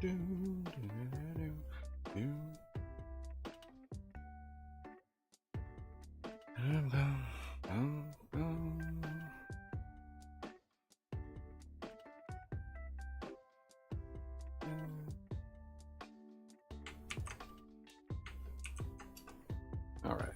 All right.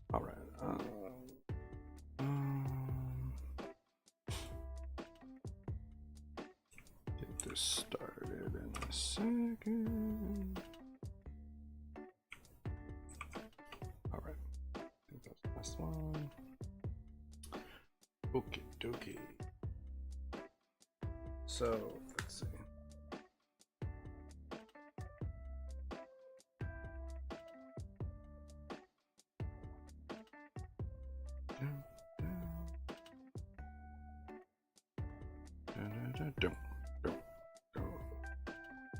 All right. Get this started in a second. All right. I think that's the last one. Okie dokie. So let's see.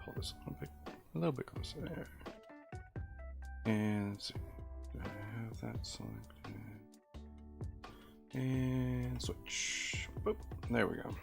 Pull this a little bit closer there. And let's see. Do I have that selected? And switch. Boop. There we go.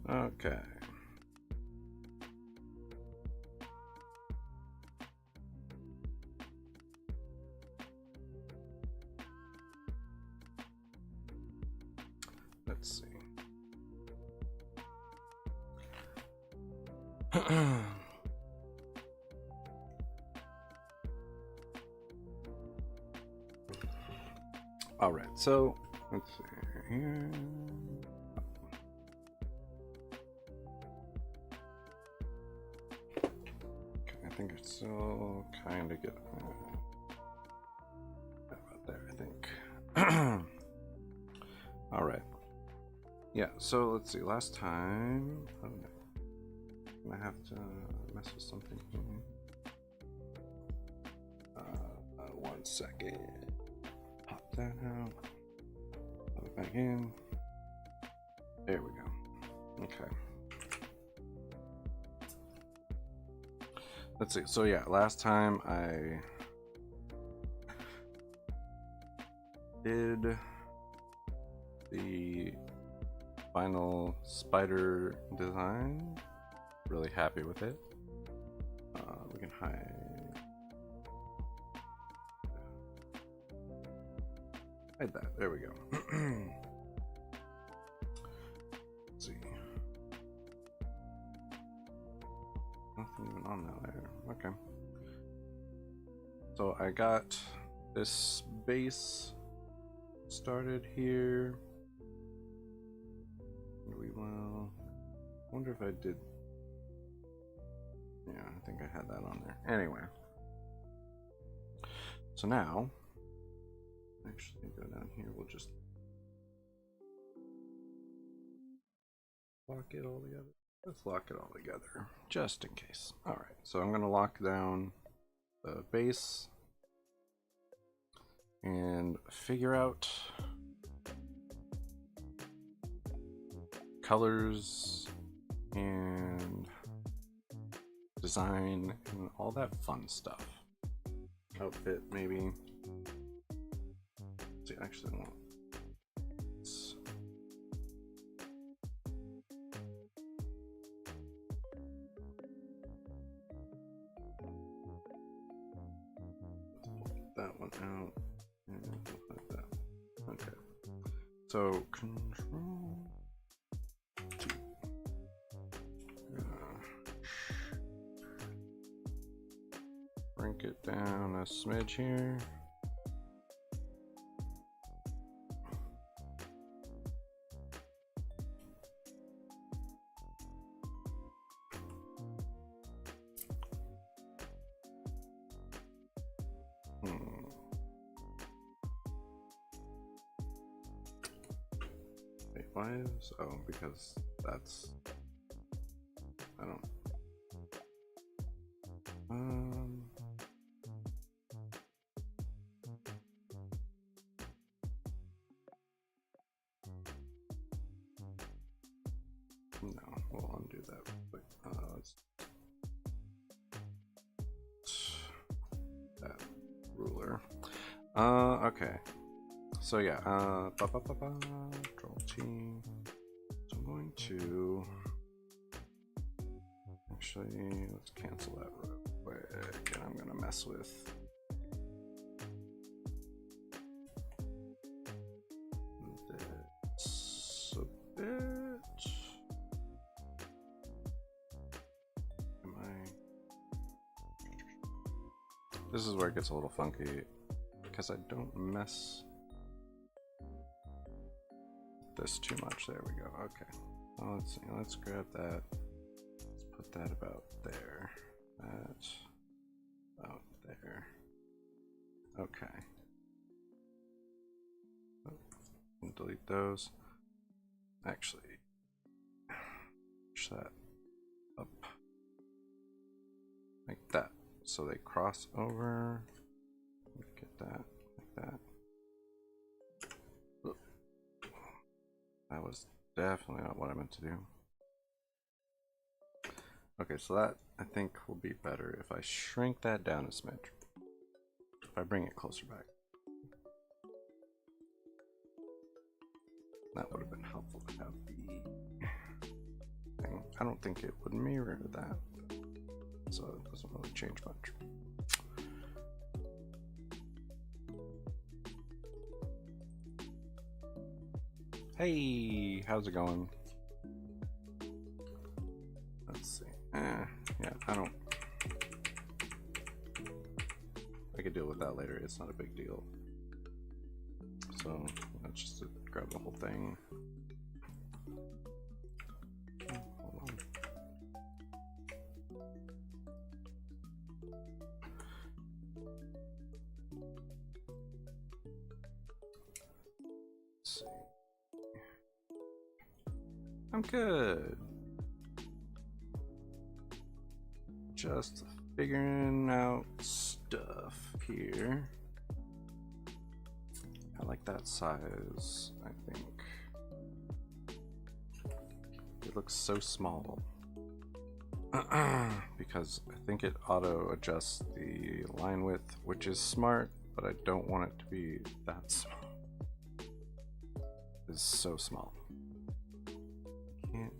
Okay. Let's see. All right, so let's see here. Okay, I think it's still kind of good. About there, I think. All right. Yeah, so let's see. Last time, oh no, I'm gonna have to mess with something here. 1 second. Pop that out. Pop it back in. There we go. Okay. Let's see. So yeah, last time I did the final spider design. Really happy with it. We can hide that. There we go. Let's see. Nothing even on that layer. Okay. So I got this base started here. We will. I wonder if I did. Yeah, I think I had that on there. Anyway. So now, actually go down here. We'll just lock it all together. Let's lock it all together, just in case. All right, so I'm going to lock down the base and figure out colors and design and all that fun stuff. Outfit, maybe. See, actually, I won't. That one out, and So control T. Shrink it down a smidge here. Wait, why is, oh, because that's, I don't, no, we'll undo that. Wait, let's, that ruler. Okay. So yeah, Control T. So I'm going to actually, let's cancel that real quick, and I'm gonna mess with this a bit. This is where it gets a little funky because I don't mess this too much. There we go. Okay. Well, let's see. Let's grab that. Let's put that about there. That about there. Okay. Oh, and delete those. Actually, push that up like that, so they cross over. Get that like that. That was definitely not what I meant to do. Okay, so that I think will be better if I shrink that down a smidge. If I bring it closer back. That would have been helpful to have the thing. I don't think it would mirror that, so it doesn't really change much. Hey, how's it going? Let's see. Yeah, I could deal with that later. It's not a big deal. So let's just grab the whole thing. Hold on. Let's see. I'm good. Just figuring out stuff here. I like that size, I think. It looks so small. Because I think it auto adjusts the line width, which is smart, but I don't want it to be that small. It's so small. Can't.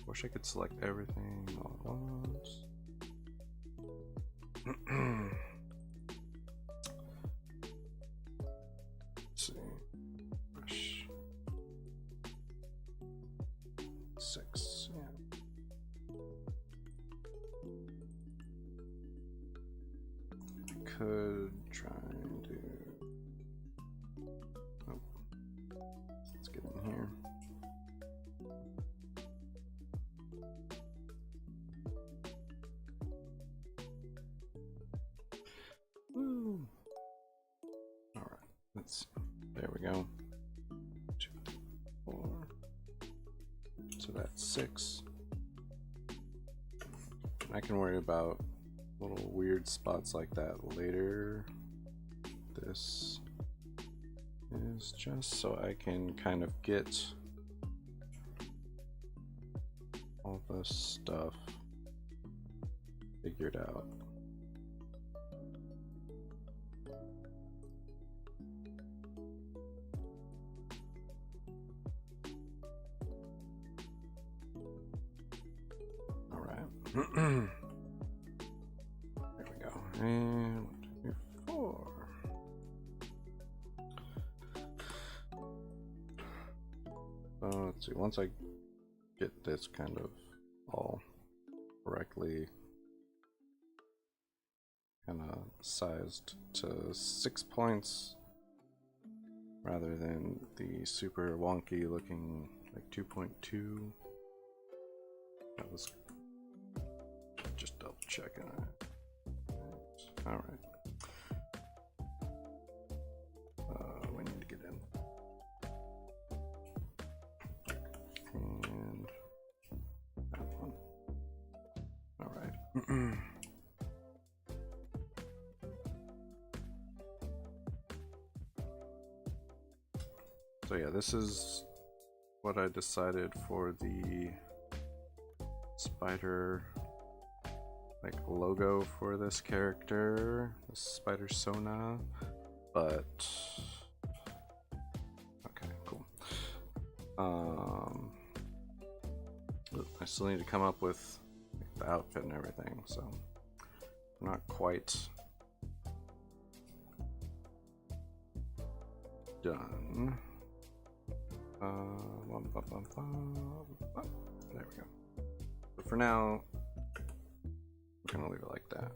Wish I could select everything all at once. Let's see. Brush. 6. Yeah. I could try and do. Oh. Let's get in here. Woo. All right. Let's. There we go. 2, 4. So that's 6. I can worry about little weird spots like that later. This is just so I can kind of get all the stuff figured out. All right. There we go. And 1, 2, 4. Let's see, once I get this kind of all correctly kind of sized to 6 points rather than the super wonky looking like 2.2. That was just double checking it. All right. We need to get in. And that one. All right. So yeah, this is what I decided for the spider like logo for this character, the Spidersona, but okay, cool. I still need to come up with the outfit and everything, so I'm not quite done. There we go. But for now, we're gonna leave it like that.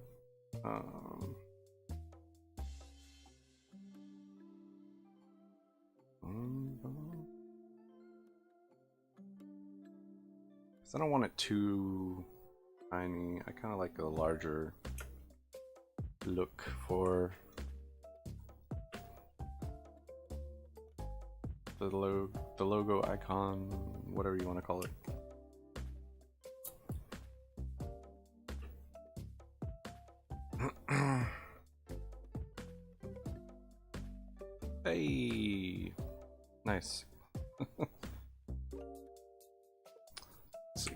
Because I don't want it too tiny. I kind of like a larger look for the logo icon, whatever you want to call it. Hey, nice. Let's see.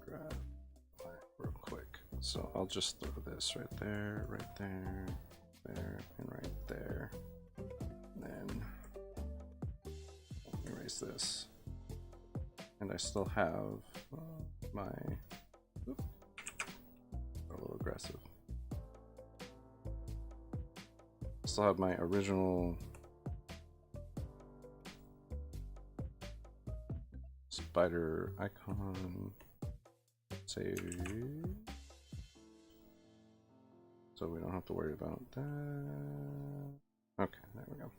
Grab real quick. So I'll just throw this right there, there, and right there. And then erase this. And I still have my. Oops, a little aggressive. Still have my original spider icon. Save. So we don't have to worry about that. Okay, there we go.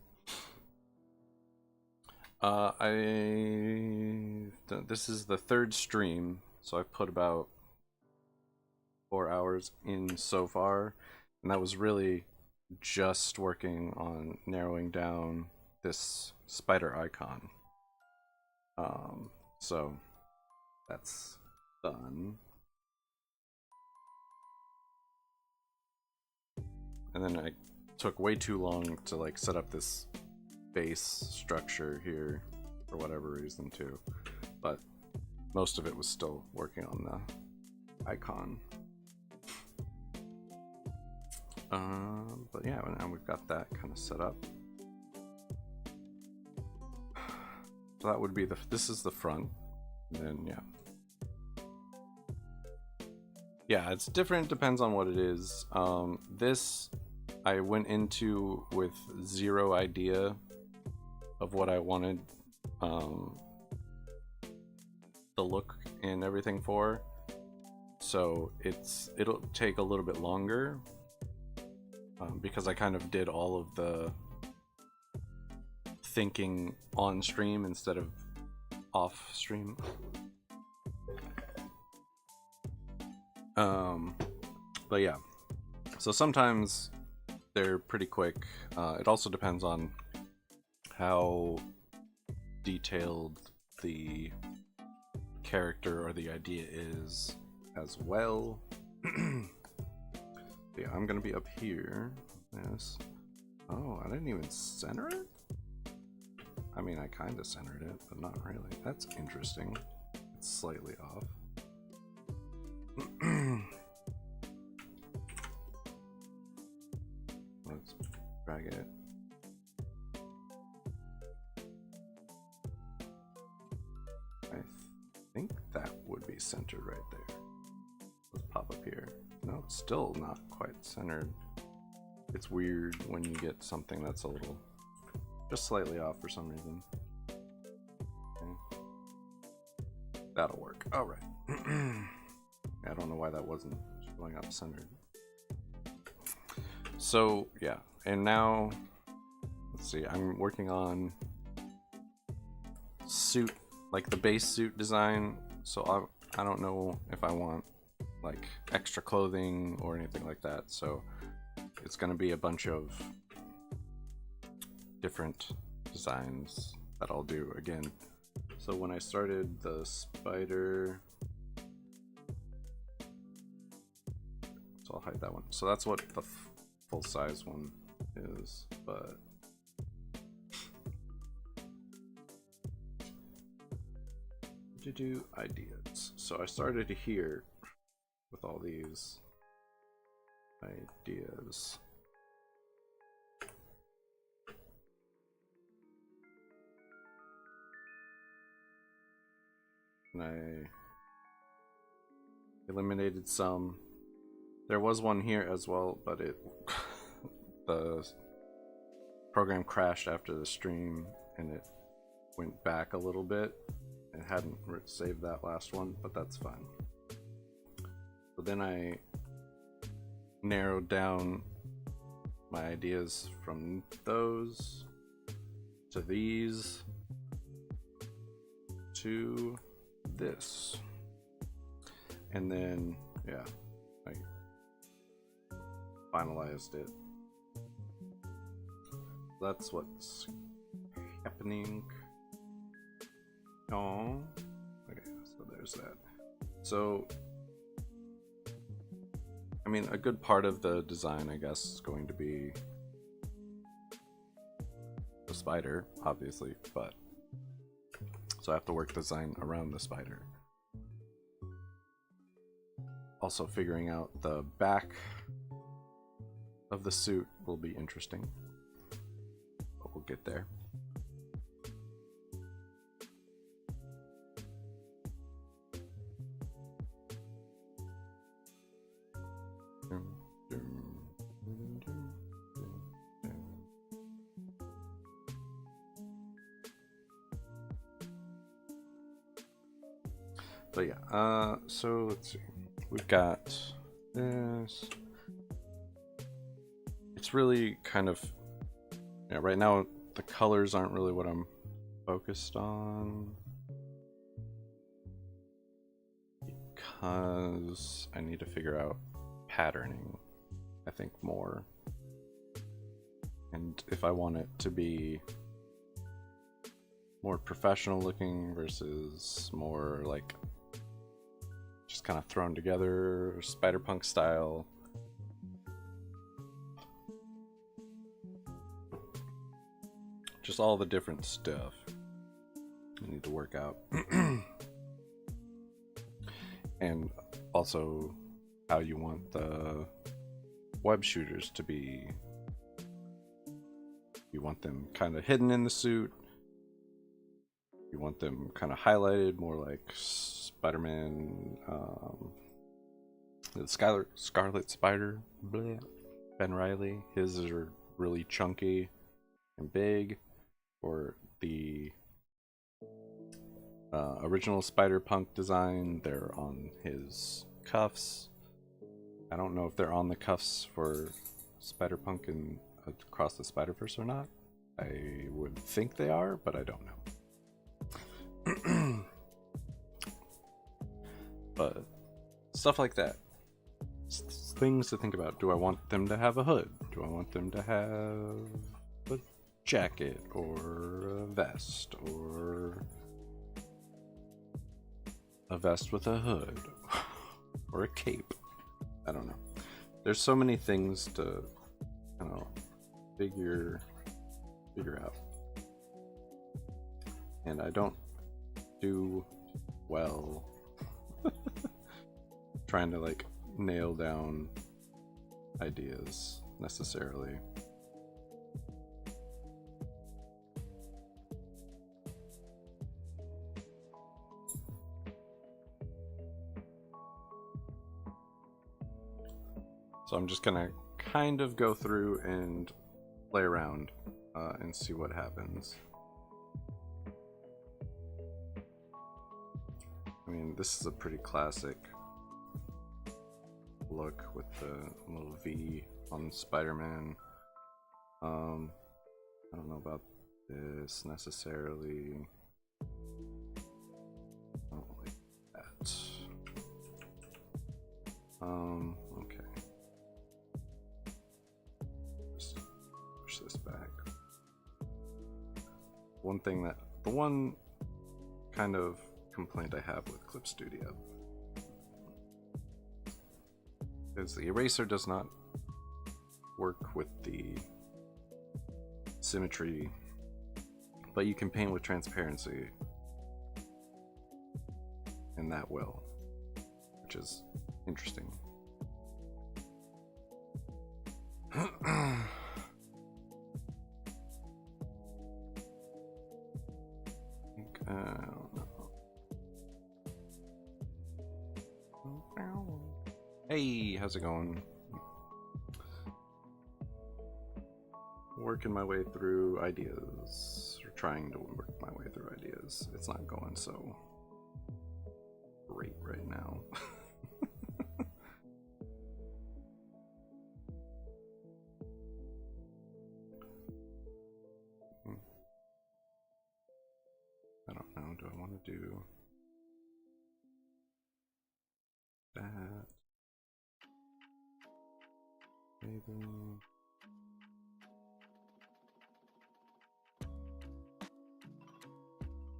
This is the third stream, so I've put about 4 hours in so far, and that was really just working on narrowing down this spider icon. So that's done. And then I took way too long to like set up this base structure here for whatever reason too, but most of it was still working on the icon. But yeah, now we've got that kind of set up. So that would be this is the front, and then yeah, it's different, depends on what it is. This I went into with zero idea of what I wanted the look and everything for, so it'll take a little bit longer because I kind of did all of the thinking on stream instead of off stream. But yeah, so sometimes they're pretty quick. It also depends on how detailed the character or the idea is as well. Yeah, I'm gonna be up here. Yes. Oh, I didn't even center it? I mean, I kind of centered it, but not really. That's interesting. It's slightly off. Let's drag it. I think that would be centered right there. Let's pop up here. No, it's still not quite centered. it's weird when you get something that's a little, just slightly off for some reason. Okay. That'll work. All right. I don't know why that wasn't showing up centered. So yeah, and now let's see. I'm working on suit, like the base suit design. So I don't know if I want like extra clothing or anything like that. So it's gonna be a bunch of different designs that I'll do again. So when I started the spider, so I'll hide that one. So that's what the full size one is, but to do ideas. So I started here with all these ideas. And I eliminated some. There was one here as well, but it the program crashed after the stream and it went back a little bit. It hadn't saved that last one, but that's fine. So then I narrowed down my ideas from those to these to this, and then yeah, I finalized it. That's what's happening. Oh, okay, so there's that. So I mean, a good part of the design, I guess, is going to be the spider, obviously, but so I have to work design around the spider. Also, figuring out the back of the suit will be interesting, but we'll get there. But yeah, so let's see. We've got this. It's really kind of, yeah, right now the colors aren't really what I'm focused on, because I need to figure out patterning, I think, more. And if I want it to be more professional looking versus more like just kind of thrown together, Spider-Punk style. Just all the different stuff I need to work out. And also how you want the web shooters to be. You want them kind of hidden in the suit. You want them kind of highlighted, more like Spider-Man, the Scarlet Spider, bleh. Ben Reilly. His are really chunky and big. Or the original Spider-Punk design, they're on his cuffs. I don't know if they're on the cuffs for Spider-Punk and Across the Spider-Verse or not. I would think they are, but I don't know. But stuff like that. Things to think about. Do I want them to have a hood? Do I want them to have a jacket or a vest, or a vest with a hood or a cape? I don't know. There's so many things to, I don't know, figure out. And I don't do well trying to like nail down ideas necessarily. So I'm just gonna kind of go through and play around and see what happens. I mean, this is a pretty classic look with the little V on Spider-Man. I don't know about this necessarily. I don't like that. Okay. Just push this back. The one kind of complaint I have with Clip Studio is the eraser does not work with the symmetry, but you can paint with transparency, and that will, which is interesting. I don't know. Hey, how's it going? Working my way through ideas, or trying to work my way through ideas. It's not going so great right now. I don't know, do I want to do that? Maybe.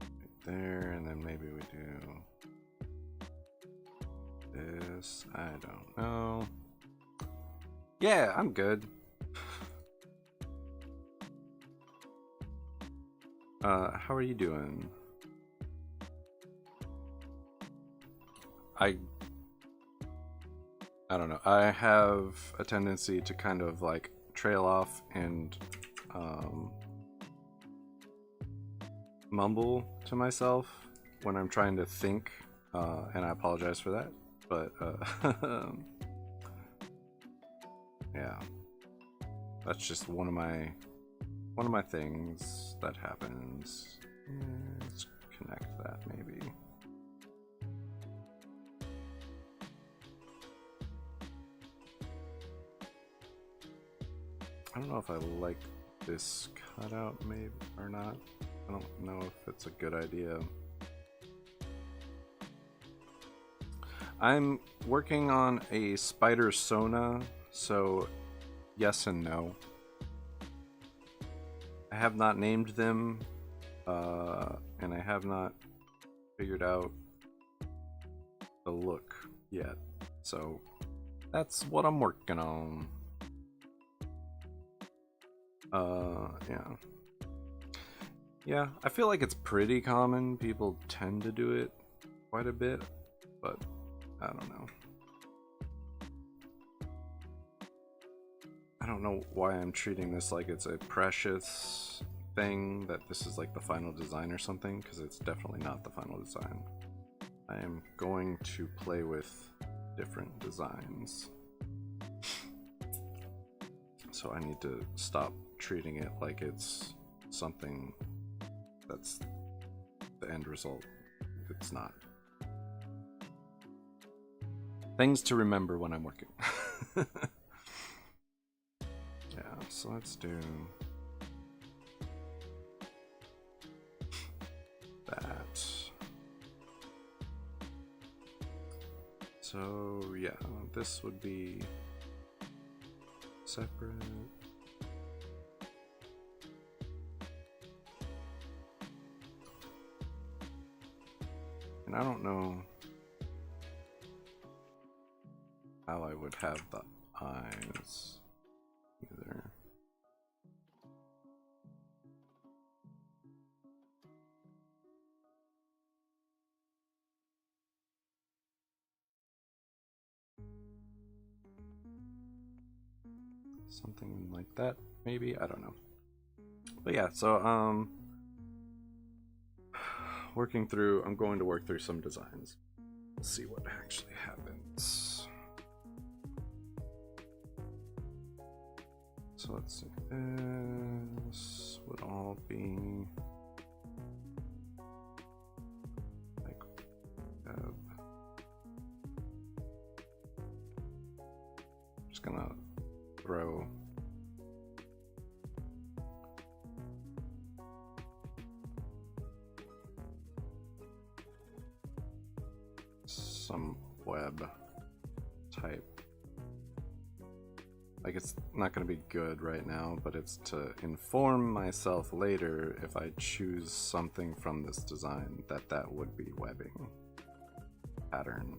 Right there, and then maybe we do this. I don't know. Yeah, I'm good. How are you doing? I don't know. I have a tendency to kind of like trail off and mumble to myself when I'm trying to think, and I apologize for that. But yeah, that's just one of my things that happens. Let's connect that maybe. I don't know if I like this cutout maybe or not. I don't know if it's a good idea. I'm working on a Spidersona, so yes and no. I have not named them, and I have not figured out the look yet. So that's what I'm working on. Yeah, I feel like it's pretty common. People tend to do it quite a bit, but I don't know. I don't know why I'm treating this like it's a precious thing, that this is like the final design or something, because it's definitely not the final design. I am going to play with different designs. So I need to stop treating it like it's something that's the end result. It's not. Things to remember when I'm working. Yeah, so let's do that. So yeah, this would be separate. And I don't know how I would have the eyes either. Something like that, maybe, I don't know. But yeah, so working through, I'm going to work through some designs. We'll see what actually happens. So let's see, this would all be like web. Just gonna throw some web type. Like, it's not going to be good right now, but it's to inform myself later if I choose something from this design that would be webbing pattern.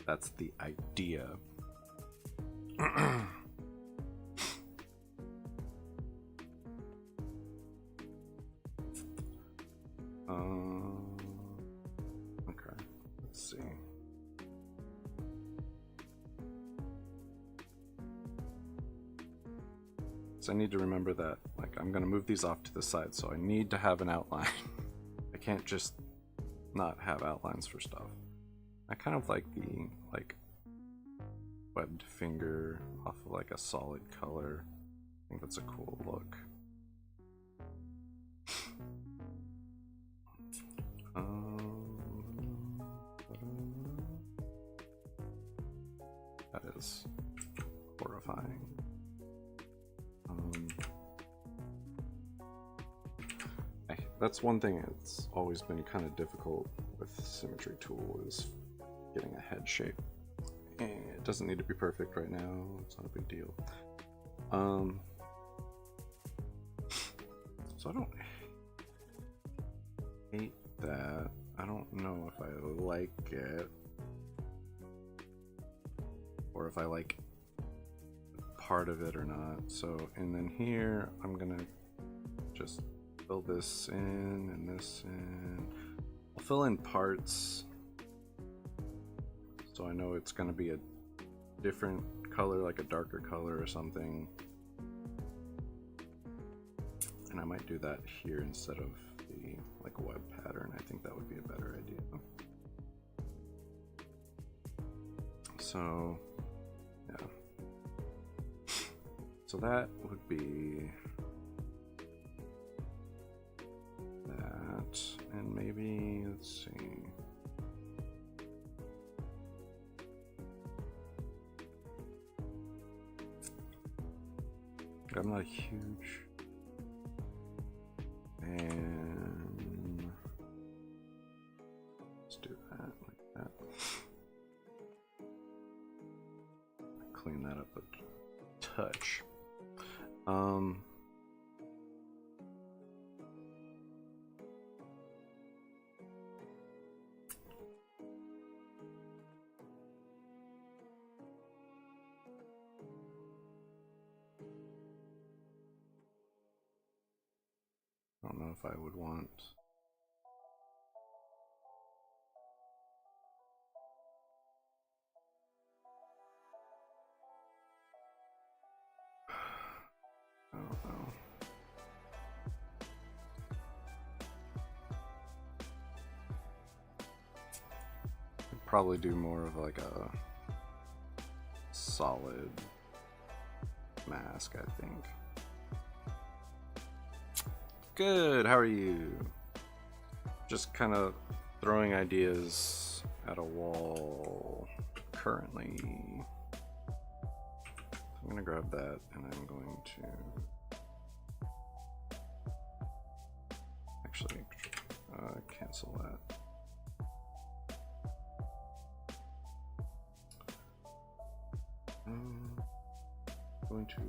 That's the idea. Okay, let's see. So I need to remember that, like, I'm gonna move these off to the side, so I need to have an outline. I can't just not have outlines for stuff. I kind of like the, like, webbed finger off of like a solid color. I think that's a cool look. That is horrifying. That's one thing that's always been kind of difficult with the symmetry tool, is getting a head shape. And it doesn't need to be perfect right now, it's not a big deal. So I don't hate that. I don't know if I like it, or if I like part of it or not. So, and then here I'm gonna just fill this in and this in. I'll fill in parts so I know it's gonna be a different color, like a darker color or something. And I might do that here instead of the like web pattern. I think that would be a better idea. So yeah. So that would be that, and maybe, let's see. I'm not huge. And let's do that like that. Clean that up a touch. I don't know if I would want I don't know. I'd probably do more of like a solid mask, I think. Good, how are you? Just kind of throwing ideas at a wall currently. I'm gonna grab that and I'm going to actually cancel that. I'm going to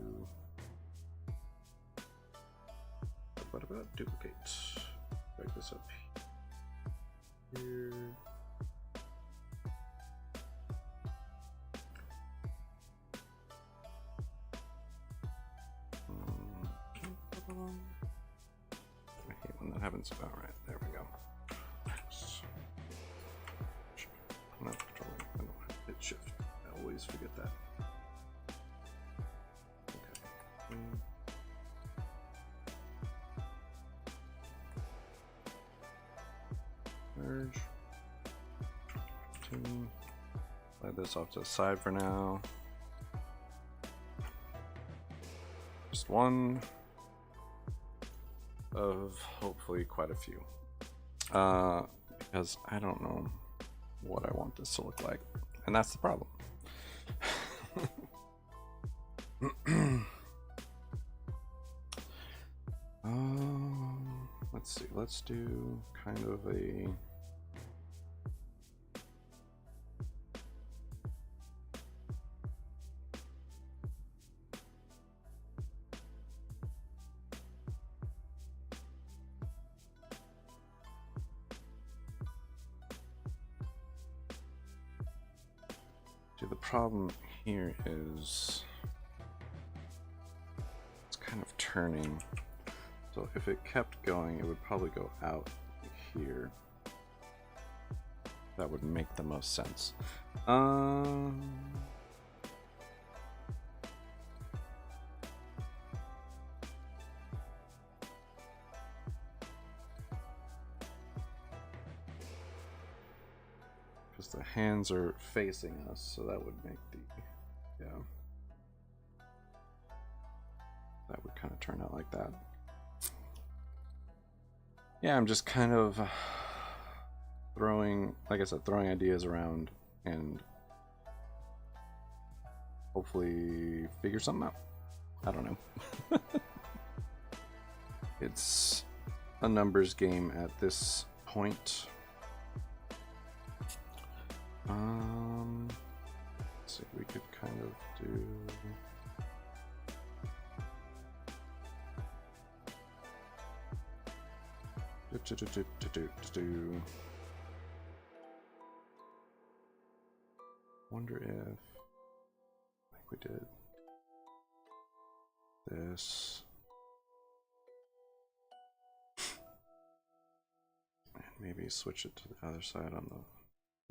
what about duplicate? Drag this up here. I hate when that happens. All right, there we go. I'm not controlling. I don't hit shift. I always forget that. Okay. Merge. Slide this off to the side for now. just one of hopefully quite a few. Because I don't know what I want this to look like, and that's the problem. Let's see, let's do kind of a the problem here is it's kind of turning. So if it kept going, it would probably go out here. That would make the most sense. Because the hands are facing us, so that would make the, yeah. That would kind of turn out like that. Yeah, I'm just kind of throwing, like I said, throwing ideas around and hopefully figure something out. I don't know. It's a numbers game at this point. Let's see, we could kind of do. Wonder if, like we did this, and maybe switch it to the other side on the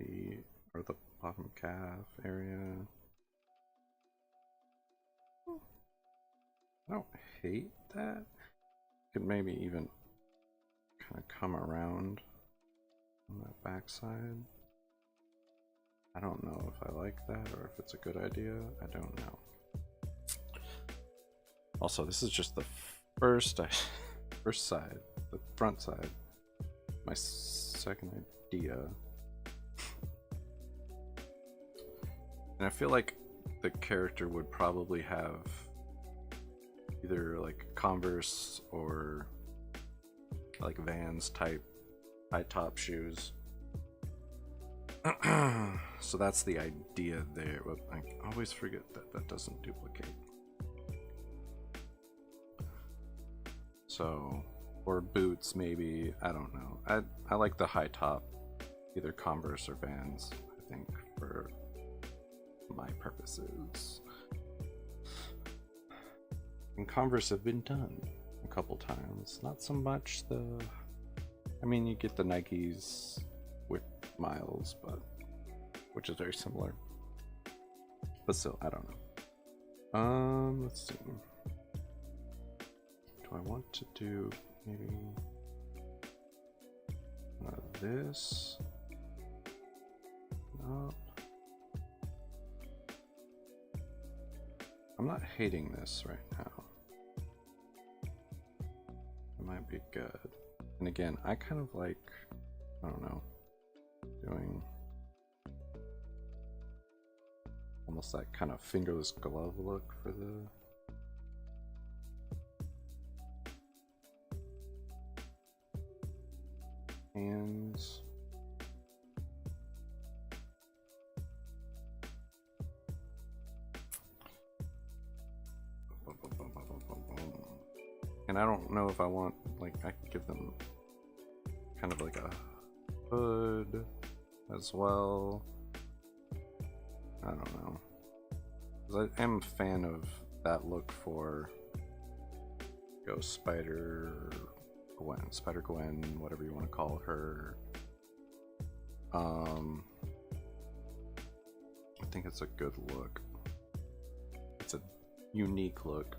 feet or the bottom calf area. I don't hate that. Could maybe even kind of come around on that backside. I don't know if I like that or if it's a good idea. I don't know. Also, this is just the first side, the front side. My second idea. And I feel like the character would probably have either like Converse or like Vans type high top shoes. So that's the idea there, but I always forget that that doesn't duplicate. So, or boots maybe, I don't know. I like the high top, either Converse or Vans, I think, for my purposes. And Converse have been done a couple times. Not so much the, I mean, you get the Nikes with Miles, but which is very similar. But still, I don't know. Let's see. Do I want to do maybe this? No. I'm not hating this right now. It might be good. And again, I kind of like, I don't know, doing almost that kind of fingerless glove look for the hands. And I don't know if I want, like, I could give them kind of like a hood as well. I don't know. 'Cause I am a fan of that look for Spider Gwen, whatever you want to call her. I think it's a good look. It's a unique look.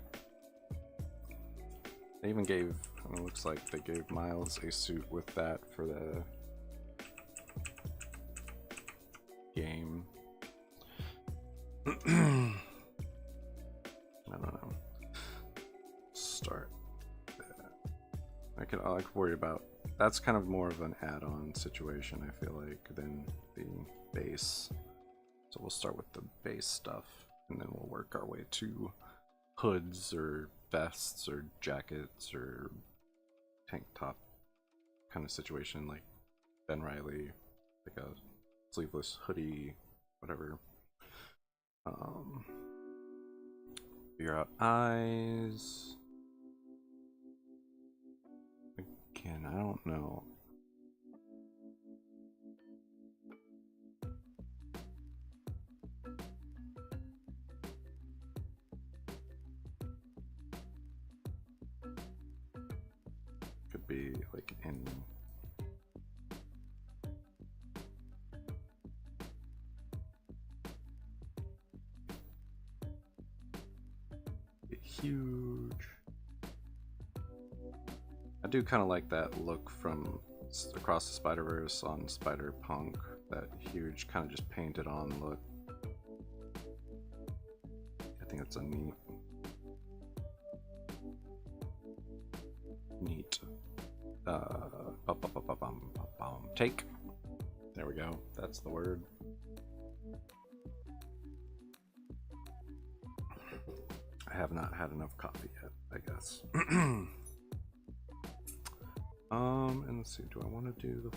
They even gave, it looks like they gave Miles a suit with that for the game. I don't know. could worry about. That's kind of more of an add-on situation, I feel like, than the base. So we'll start with the base stuff, and then we'll work our way to hoods or vests or jackets or tank top kind of situation, like Ben Riley, like a sleeveless hoodie, whatever. Figure out eyes. Again, I don't know. Could be like in huge. I do kind of like that look from Across the Spider-Verse on Spider-Punk, that huge kind of just painted on look. I think it's a neat take. There we go. That's the word. I have not had enough coffee yet, I guess. And let's see, do I want to do the...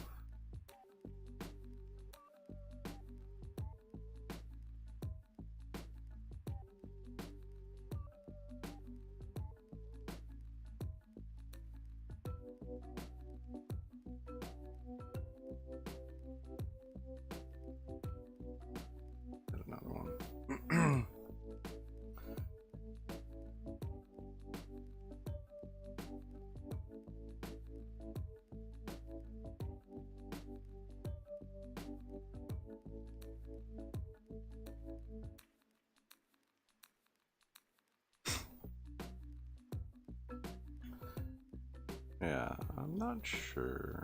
another one. Yeah, I'm not sure.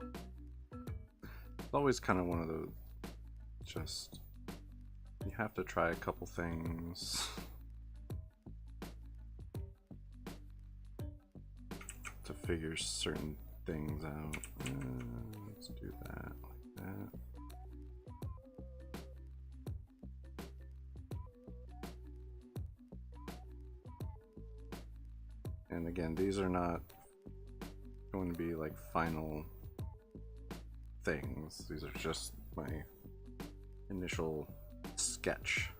It's always kind of one of those, just, you have to try a couple things to figure certain things out. Let's do that, like that. And again, these are not going to be like final things. These are just my initial sketch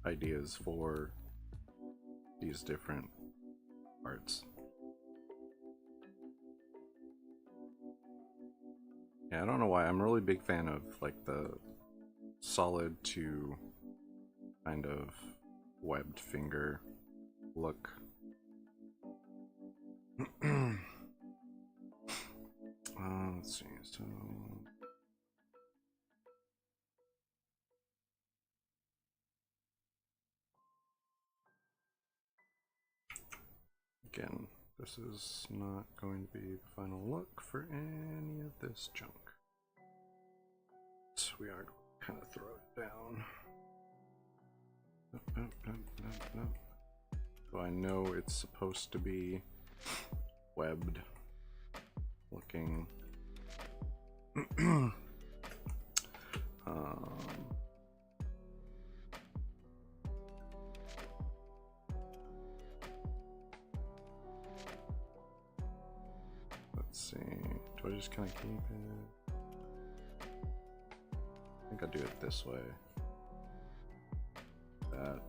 ideas for these different parts. Yeah, I don't know why. I'm a really big fan of like the solid to kind of webbed finger look. Let's see, so again, this is not going to be the final look for any of this junk. So we are going to kind of throw it down. So I know it's supposed to be webbed looking. Let's see, do I just kind of keep it? I think I'll do it this way. That.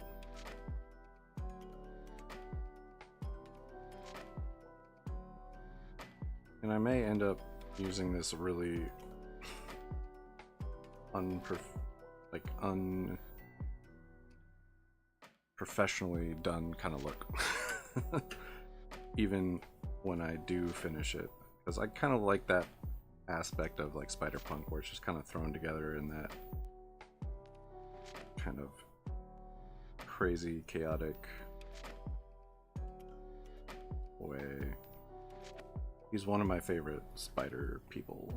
And I may end up using this really unprofessionally done kind of look, even when I do finish it, because I kind of like that aspect of like Spider-Punk where it's just kind of thrown together in that kind of crazy, chaotic way. He's one of my favorite Spider people.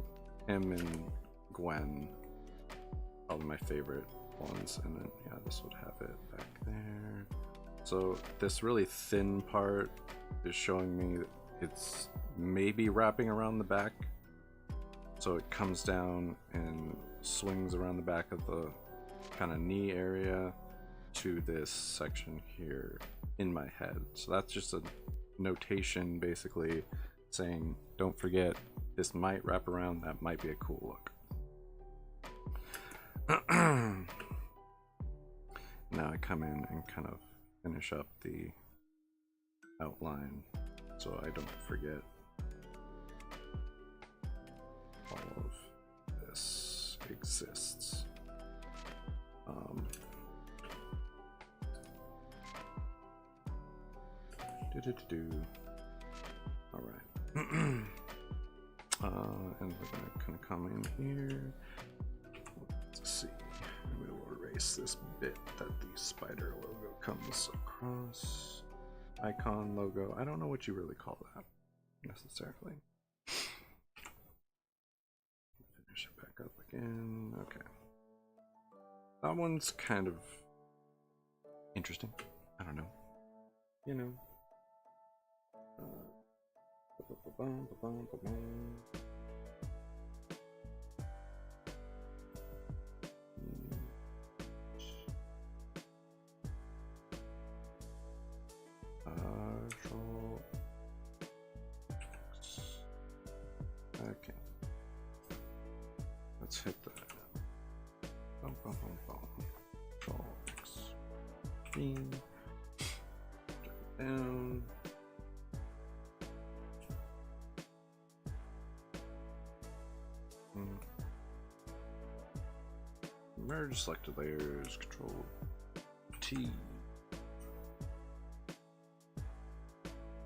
Him and Gwen, probably my favorite ones. And then yeah, this would have it back there. So this really thin part is showing me it's maybe wrapping around the back. So it comes down and swings around the back of the kind of knee area to this section here in my head. So that's just a notation basically saying, don't forget, this might wrap around, that might be a cool look. Now I come in and kind of finish up the outline so I don't forget all of this exists. All right. And we're gonna kind of come in here. Let's see. And we will erase this bit that the spider logo comes across. Icon logo. I don't know what you really call that necessarily. Finish it back up again. Okay. That one's kind of interesting. I don't know. You know. Okay. Let's hit that. Control X. Down. Merge selected layers, Control T.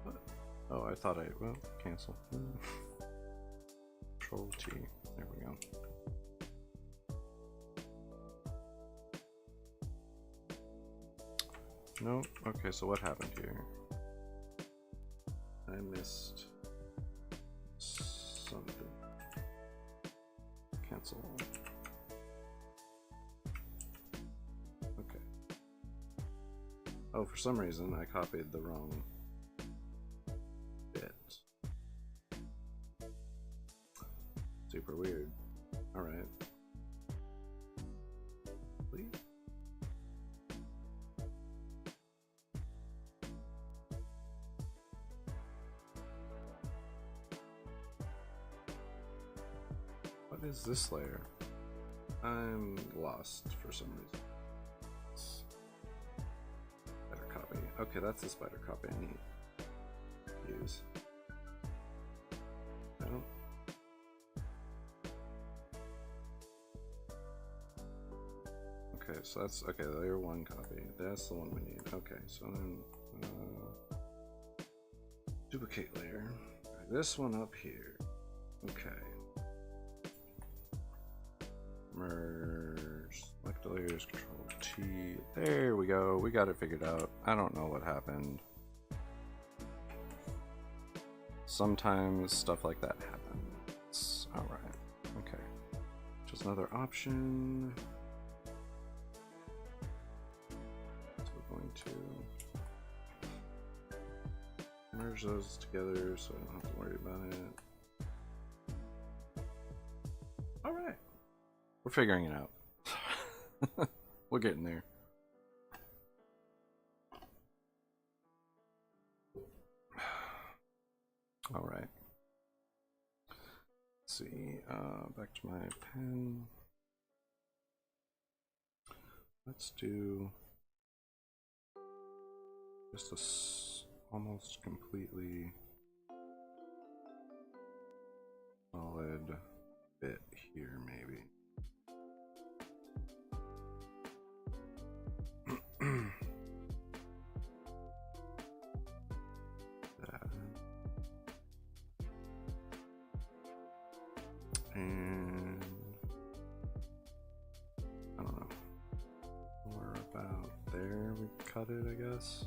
What? Oh, I thought well, cancel. Control T. There we go. Nope. Okay, so what happened here? I missed something. Cancel. Okay. Oh, for some reason I copied the wrong bit. Super weird. Alright. Please. What is this layer? I'm lost for some reason. Spider copy. Okay, that's the spider copy I need to use. I don't. Okay, so that's okay. Layer 1 copy. That's the one we need. Okay, so then duplicate layer. This one up here. Okay. Merge, select the layers, Control T. There we go. We got it figured out. I don't know what happened. Sometimes stuff like that happens. Alright. Okay. Just another option. So we're going to merge those together so I don't have to worry about it. Alright. We're figuring it out. We're getting there. All right. Let's see. Back to my pen. Let's do just a almost completely solid bit here, maybe. And I don't know. We're about there. We cut it, I guess.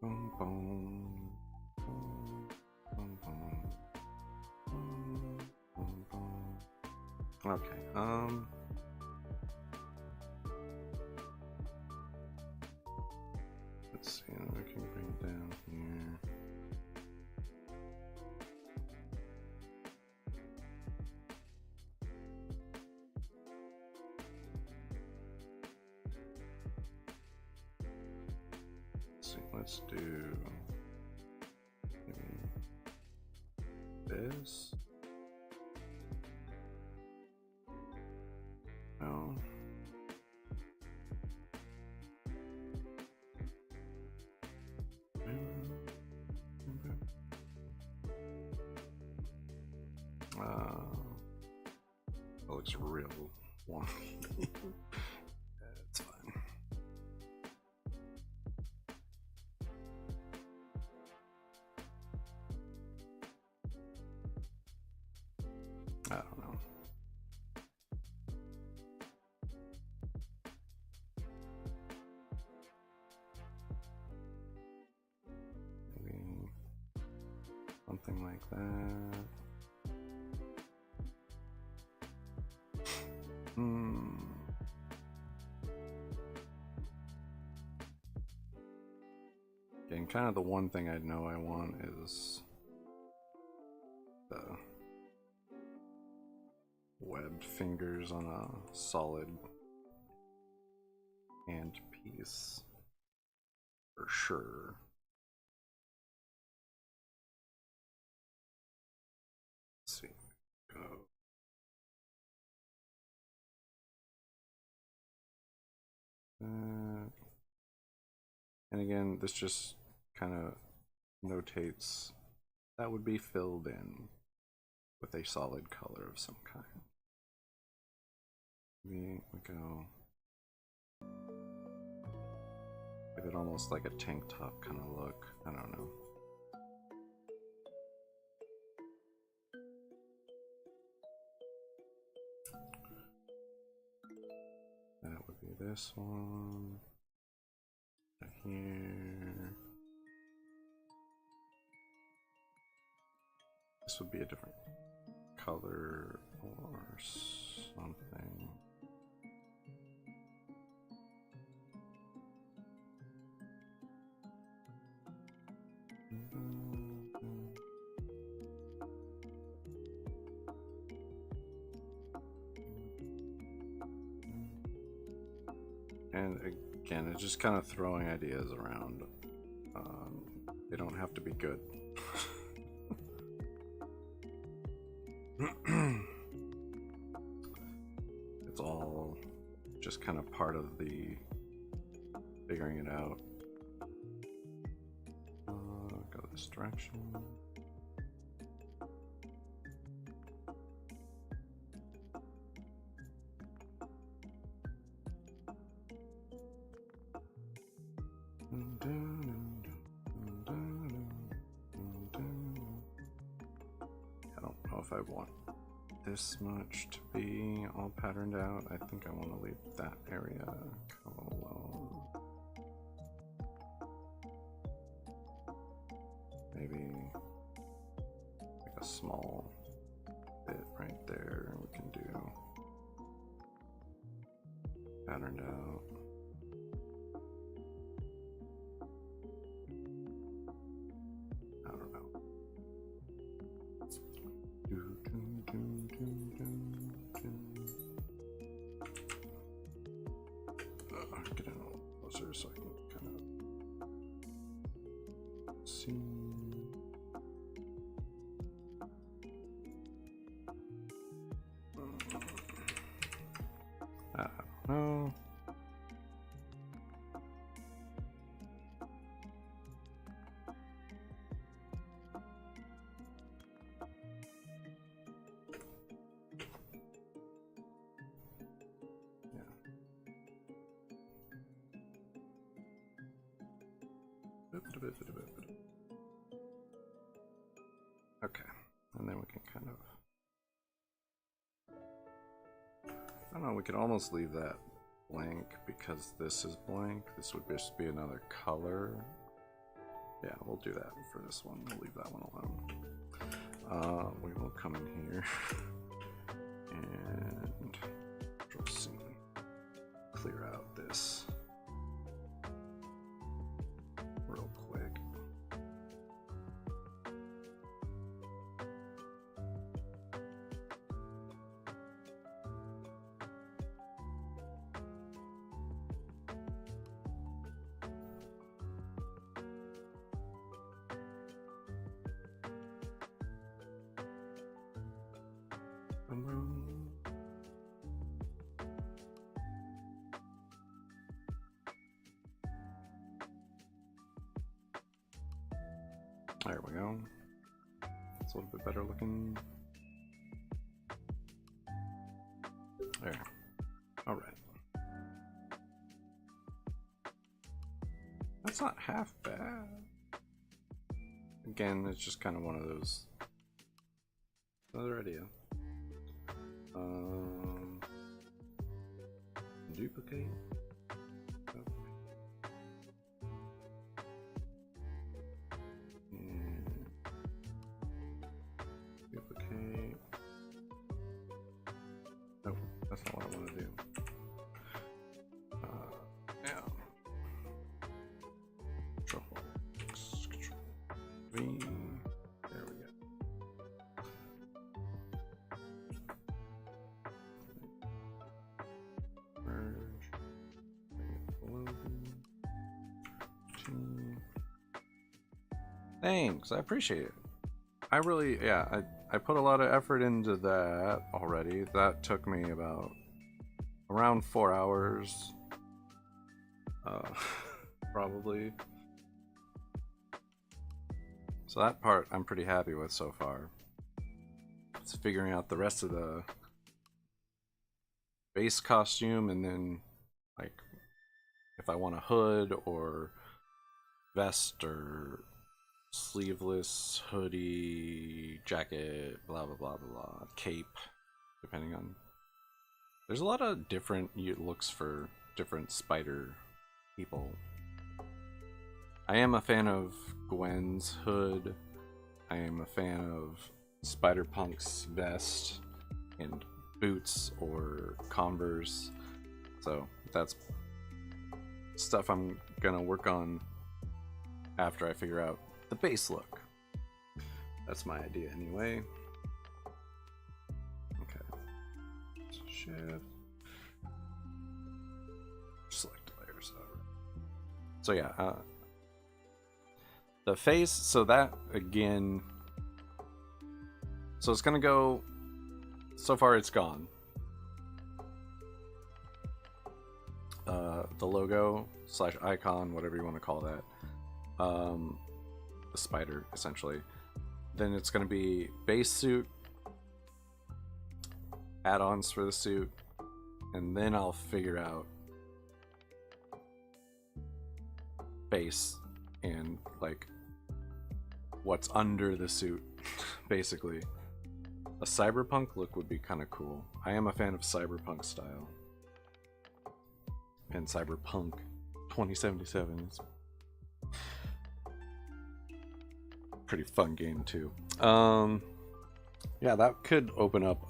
Boom, boom. Boom, boom, boom. Boom, boom, boom. Okay. and we can bring it down here. Let's do maybe this. No. That looks real wonky. That's fine. I don't know. Maybe something like that. And kind of the one thing I know I want is the webbed fingers on a solid hand piece for sure. Let's see. Go. And again, this just kind of notates that would be filled in with a solid color of some kind. Maybe we go give it almost like a tank top kind of look. I don't know. That would be this one. Here. This would be a different color or something. And again, it's just kind of throwing ideas around. They don't have to be good. It's all just kind of part of the figuring it out. Go this direction. I don't know if I want this much to be all patterned out. I think I want to leave that area alone. Maybe like a small bit right there we can do patterned out. I don't know. Get in a little closer so I can kind of see. I don't know. Okay, and then we can kind of, I don't know, we could almost leave that blank because this is blank. This would just be another color. Yeah, we'll do that for this one. We'll leave that one alone. We will come in here and Control C, clear out this we go. It's a little bit better looking. There. Alright. That's not half bad. Again, it's just kind of one of those. Another idea. Duplicate. And duplicate. Nope, that's not what I want to do. Yeah. Control X, Control V. There we go. Merge. Thanks, I appreciate it. I really, yeah, I put a lot of effort into that already. That took me about around 4 hours. Probably. So that part I'm pretty happy with so far. It's figuring out the rest of the base costume, and then like if I want a hood or vest or sleeveless hoodie, jacket, blah blah blah blah blah, cape, depending on. There's a lot of different looks for different spider people. I am a fan of Gwen's hood. I am a fan of Spider-Punk's vest and boots or Converse. So that's stuff I'm gonna work on after I figure out the base look. That's my idea anyway. Okay. So shift. Select layers. So yeah, the face, so that again, so it's gonna go, so far it's gone. The logo slash icon, whatever you want to call that, the spider essentially. Then it's gonna be base suit, add-ons for the suit, and then I'll figure out base and like what's under the suit. Basically a cyberpunk look would be kind of cool. I am a fan of cyberpunk style, and Cyberpunk 2077 is a pretty fun game too. Yeah, that could open up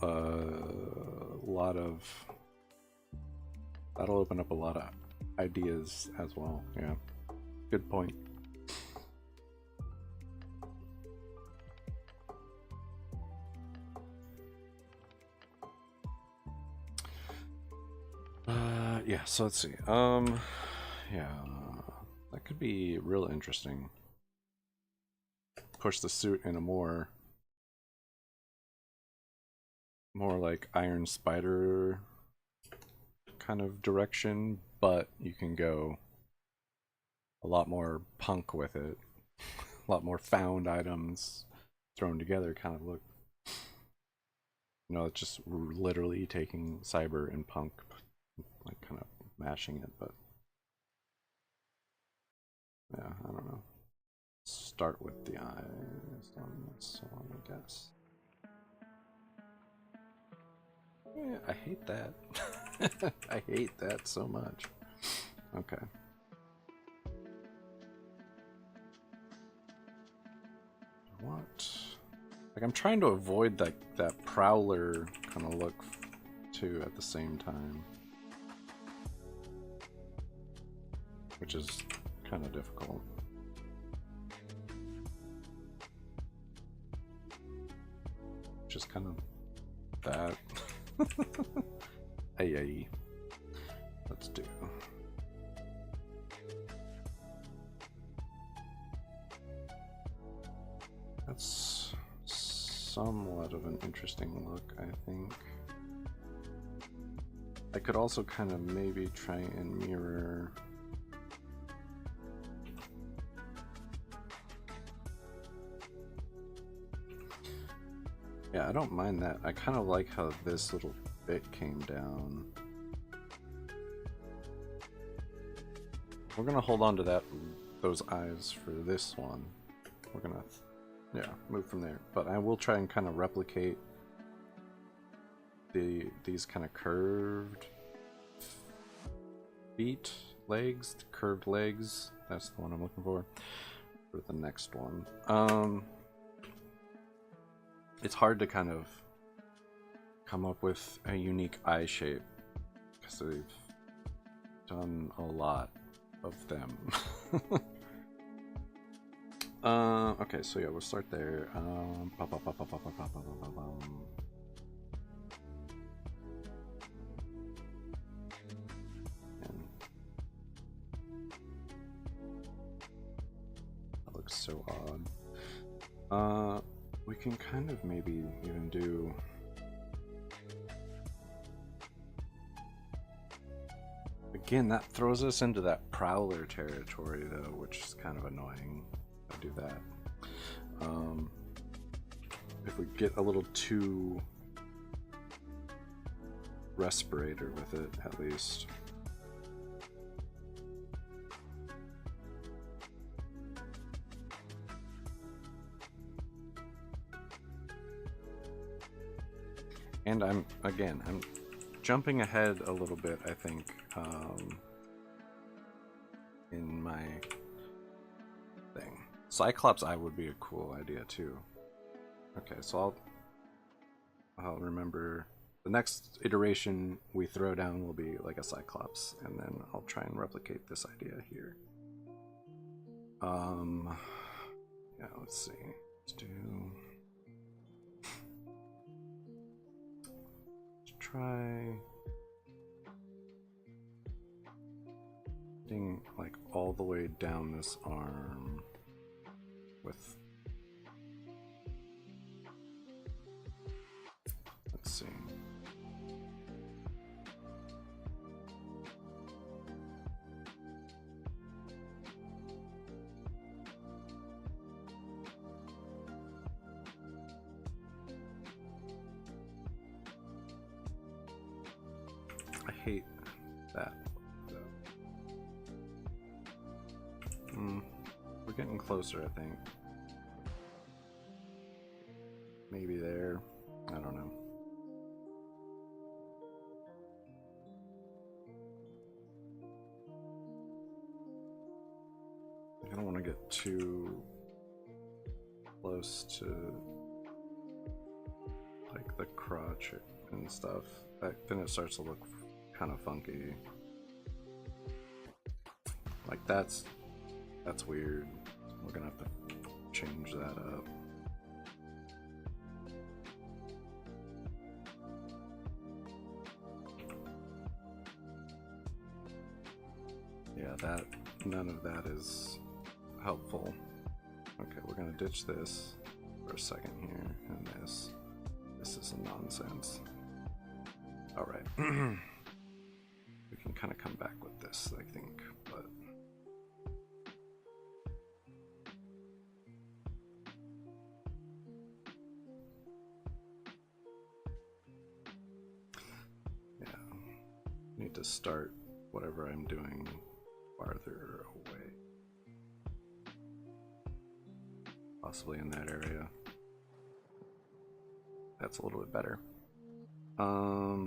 that'll open up a lot of ideas as well. Yeah, good point. Yeah, so let's see. Yeah, that could be real interesting. Push the suit in a more like Iron Spider kind of direction, but you can go a lot more punk with it. A lot more found items thrown together kind of look. You know, it's just literally taking cyber and punk, like kind of mashing it, but yeah, I don't know. Start with the eyes on this one, I guess. Yeah, I hate that. I hate that so much. Okay. What? Like, I'm trying to avoid that prowler kind of look too at the same time, which is kind of difficult. Just kind of that. Ay. Let's do. That's somewhat of an interesting look, I think. I could also kind of maybe try and mirror. . Yeah, I don't mind that. I kind of like how this little bit came down. We're gonna hold on to those eyes for this one. We're gonna, yeah, move from there. But I will try and kind of replicate these kind of curved feet, legs, curved legs. That's the one I'm looking for the next one. It's hard to kind of come up with a unique eye shape because they've done a lot of them. Okay, so yeah, we'll start there. And that looks so odd. We can kind of maybe even do again, that throws us into that prowler territory though, which is kind of annoying. I do that. If we get a little too respirator with it, at least. And I'm jumping ahead a little bit, I think, in my thing. Cyclops eye would be a cool idea too. Okay, so I'll remember the next iteration we throw down will be like a Cyclops, and then I'll try and replicate this idea here. Yeah, let's see. Let's try getting like all the way down this arm with, let's see. I hate that. We're getting closer, I think. Maybe there. I don't know. I don't want to get too close to like the crotch and stuff. Then it starts to look kind of funky. Like that's weird. We're gonna have to change that up. Yeah, none of that is helpful. Okay, we're gonna ditch this for a second here, and this is a nonsense. All right, we can kind of come back with this, I think, but. Need to start whatever I'm doing farther away, possibly in that area. That's a little bit better. Kind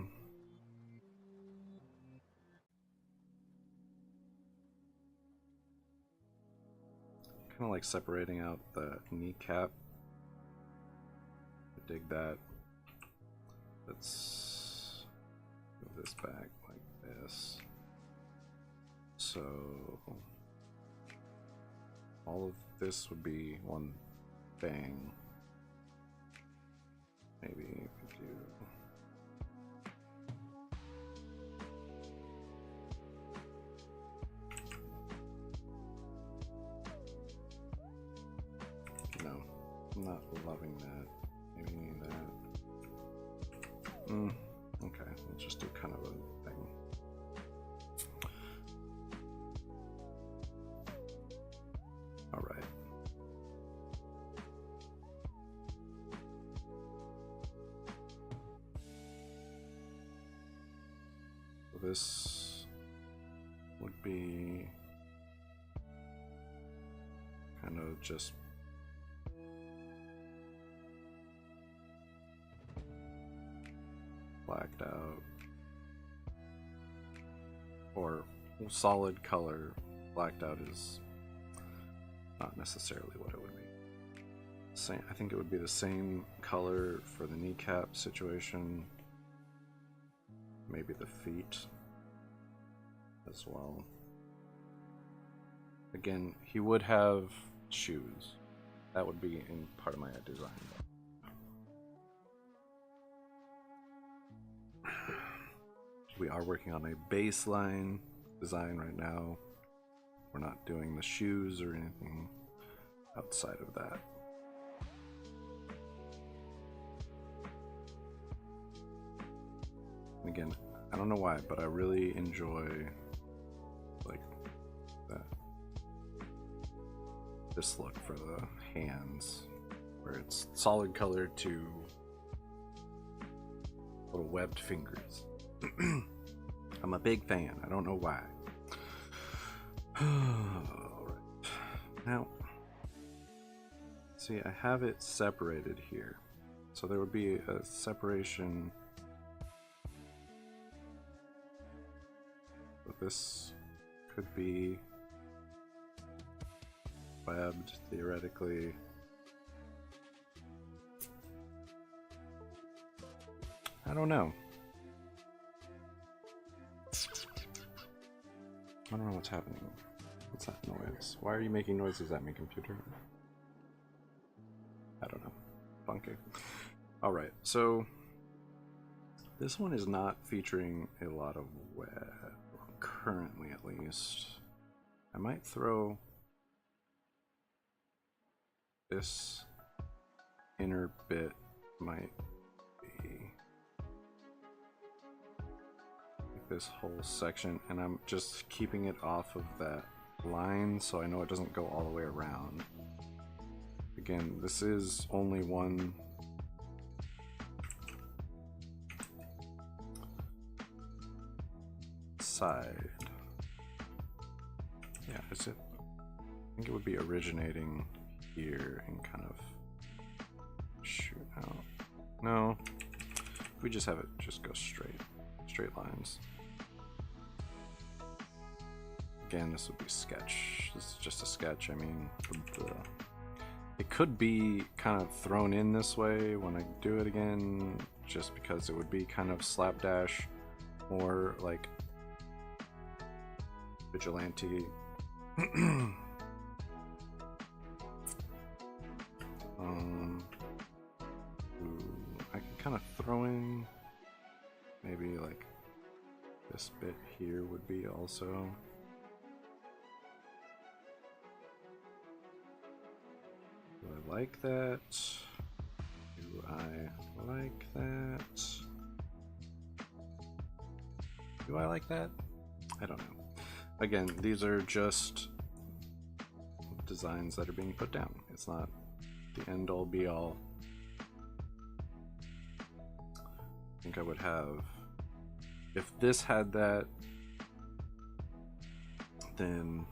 of like separating out the kneecap. I dig that. Let's move this back like this. So all of this would be one thing. Maybe we could do. No, I'm not loving that. Maybe that. Okay, let's just do kind of a thing. All right. So this would be kind of just blacked out, or solid color. Blacked out is not necessarily what it would be. Same, I think it would be the same color for the kneecap situation, maybe the feet as well. Again, he would have shoes. That would be in part of my design. We are working on a baseline design right now. We're not doing the shoes or anything outside of that. Again, I don't know why, but I really enjoy like this look for the hands, where it's solid color to little webbed fingers. I'm a big fan. I don't know why. Alright. Now, see, I have it separated here. So there would be a separation. But this could be webbed, theoretically. I don't know. I don't know what's happening. What's that noise? Why are you making noises at me, computer? I don't know. Funky. Alright, so this one is not featuring a lot of web, currently at least. I might throw this inner bit, might be this whole section, and I'm just keeping it off of that line so I know it doesn't go all the way around. Again, this is only one side. Yeah, is it? I think it would be originating here and kind of shoot out. No, we just have it just go straight lines. Again, this would be sketch. This is just a sketch. I mean, it could be kind of thrown in this way when I do it again, just because it would be kind of slapdash or like vigilante. I can kind of throw in maybe like this bit here would be also. Do I like that? Do I like that? Do I like that? I don't know. Again, these are just designs that are being put down. It's not the end all be all. I think I would have, if this had that, then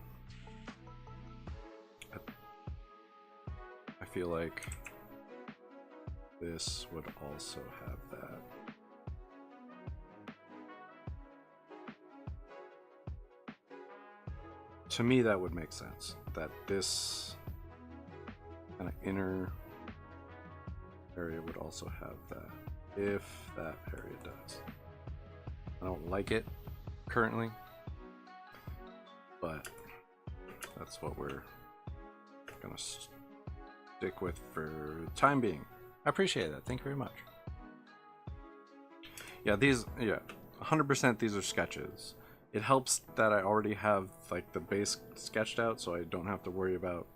I feel like this would also have that. To me, that would make sense, that this kind of inner area would also have that, if that area does. I don't like it currently, but that's what we're gonna stick with for the time being. I appreciate that. Thank you very much. Yeah, these, yeah, 100% these are sketches. It helps that I already have like the base sketched out, so I don't have to worry about,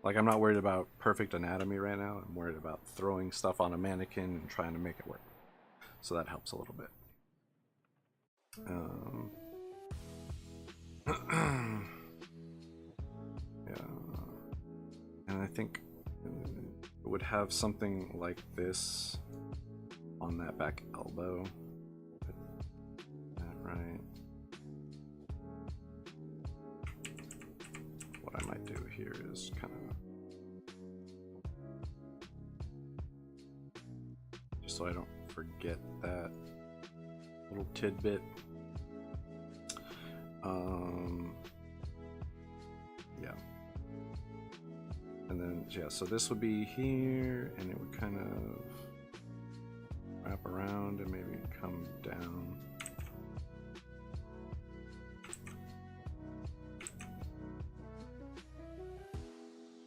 like, I'm not worried about perfect anatomy right now. I'm worried about throwing stuff on a mannequin and trying to make it work. So that helps a little bit. Yeah, and I think it would have something like this on that back elbow. right. What I might do here is kind of, just so I don't forget that little tidbit. Yeah. And then, yeah, so this would be here, and it would kind of wrap around and maybe come down.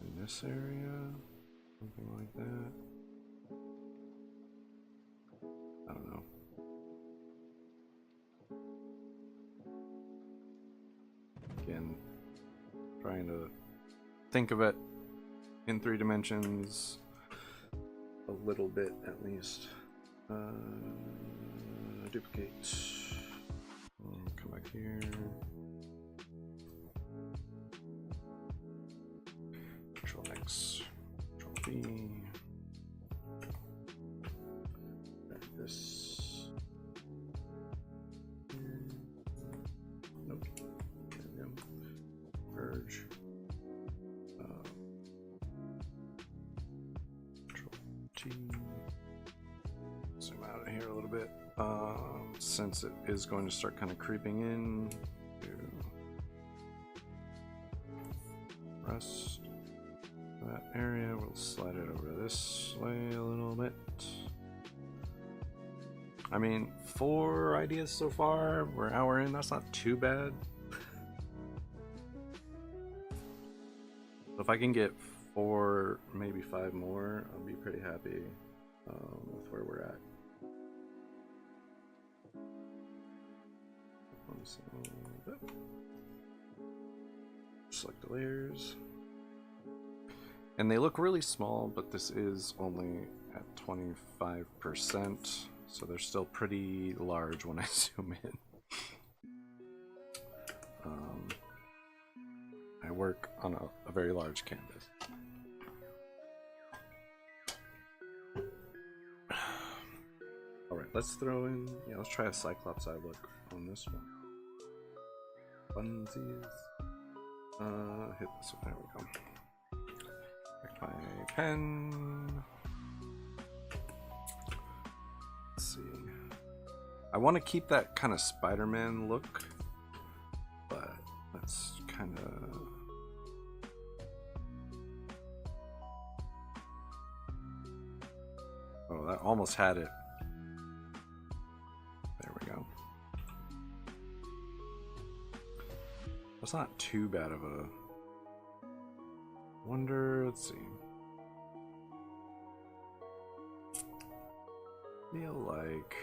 In this area, something like that. I don't know. Again, trying to think of it in 3 dimensions a little bit at least. Duplicate. Come back here. Control X, Control V. Drag this. Nope. There we go. Merge. Control T. Zoom out of here a little bit. Since it is going to start kind of creeping in to rest that area, we'll slide it over this way a little bit. I mean, 4 ideas so far. We're an hour in. That's not too bad. If I can get 4, maybe 5 more, I'll be pretty happy with where we're at. Select the layers. And they look really small, but this is only at 25%, so they're still pretty large when I zoom in. I work on a very large canvas. Alright, let's throw in, yeah, let's try a Cyclops eye look on this one. Funsies. Hit this one, there we go. Back my pen. Let's see. I want to keep that kind of Spider-Man look, but let's kind of... Oh, that almost had it. There we go. That's not too bad of a wonder. Let's see. Feel like,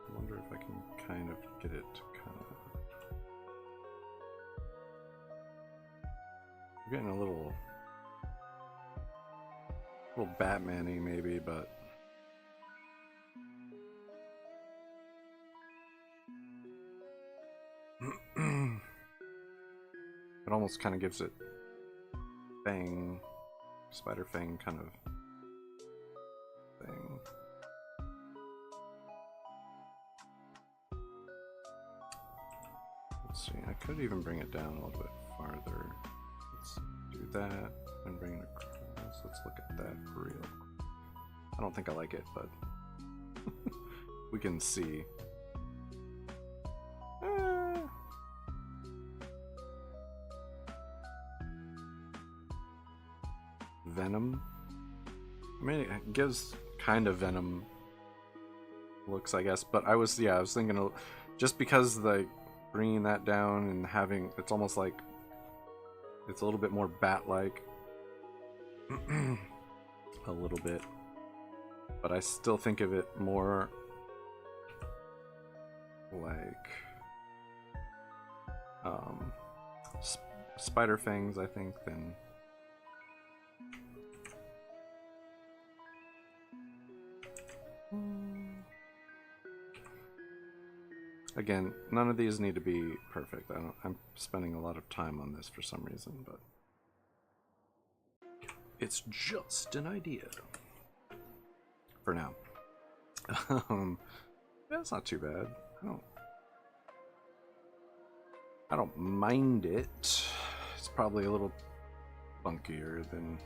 I wonder if I can kind of get it to kind of, I'm getting a little Batman-y maybe, but it almost kind of gives it Fang, Spider Fang kind of thing. Let's see, I could even bring it down a little bit farther. Let's do that and bring it across. Let's look at that real quick. I don't think I like it, but we can see. Venom. I mean, it gives kind of Venom looks, I guess, but I was thinking of, just because like bringing that down and having, it's almost like it's a little bit more bat-like. A little bit, but I still think of it more like Spider Fangs, I think, than again, none of these need to be perfect. I'm spending a lot of time on this for some reason, but it's just an idea for now. Yeah, it's not too bad. I don't mind it. It's probably a little funkier than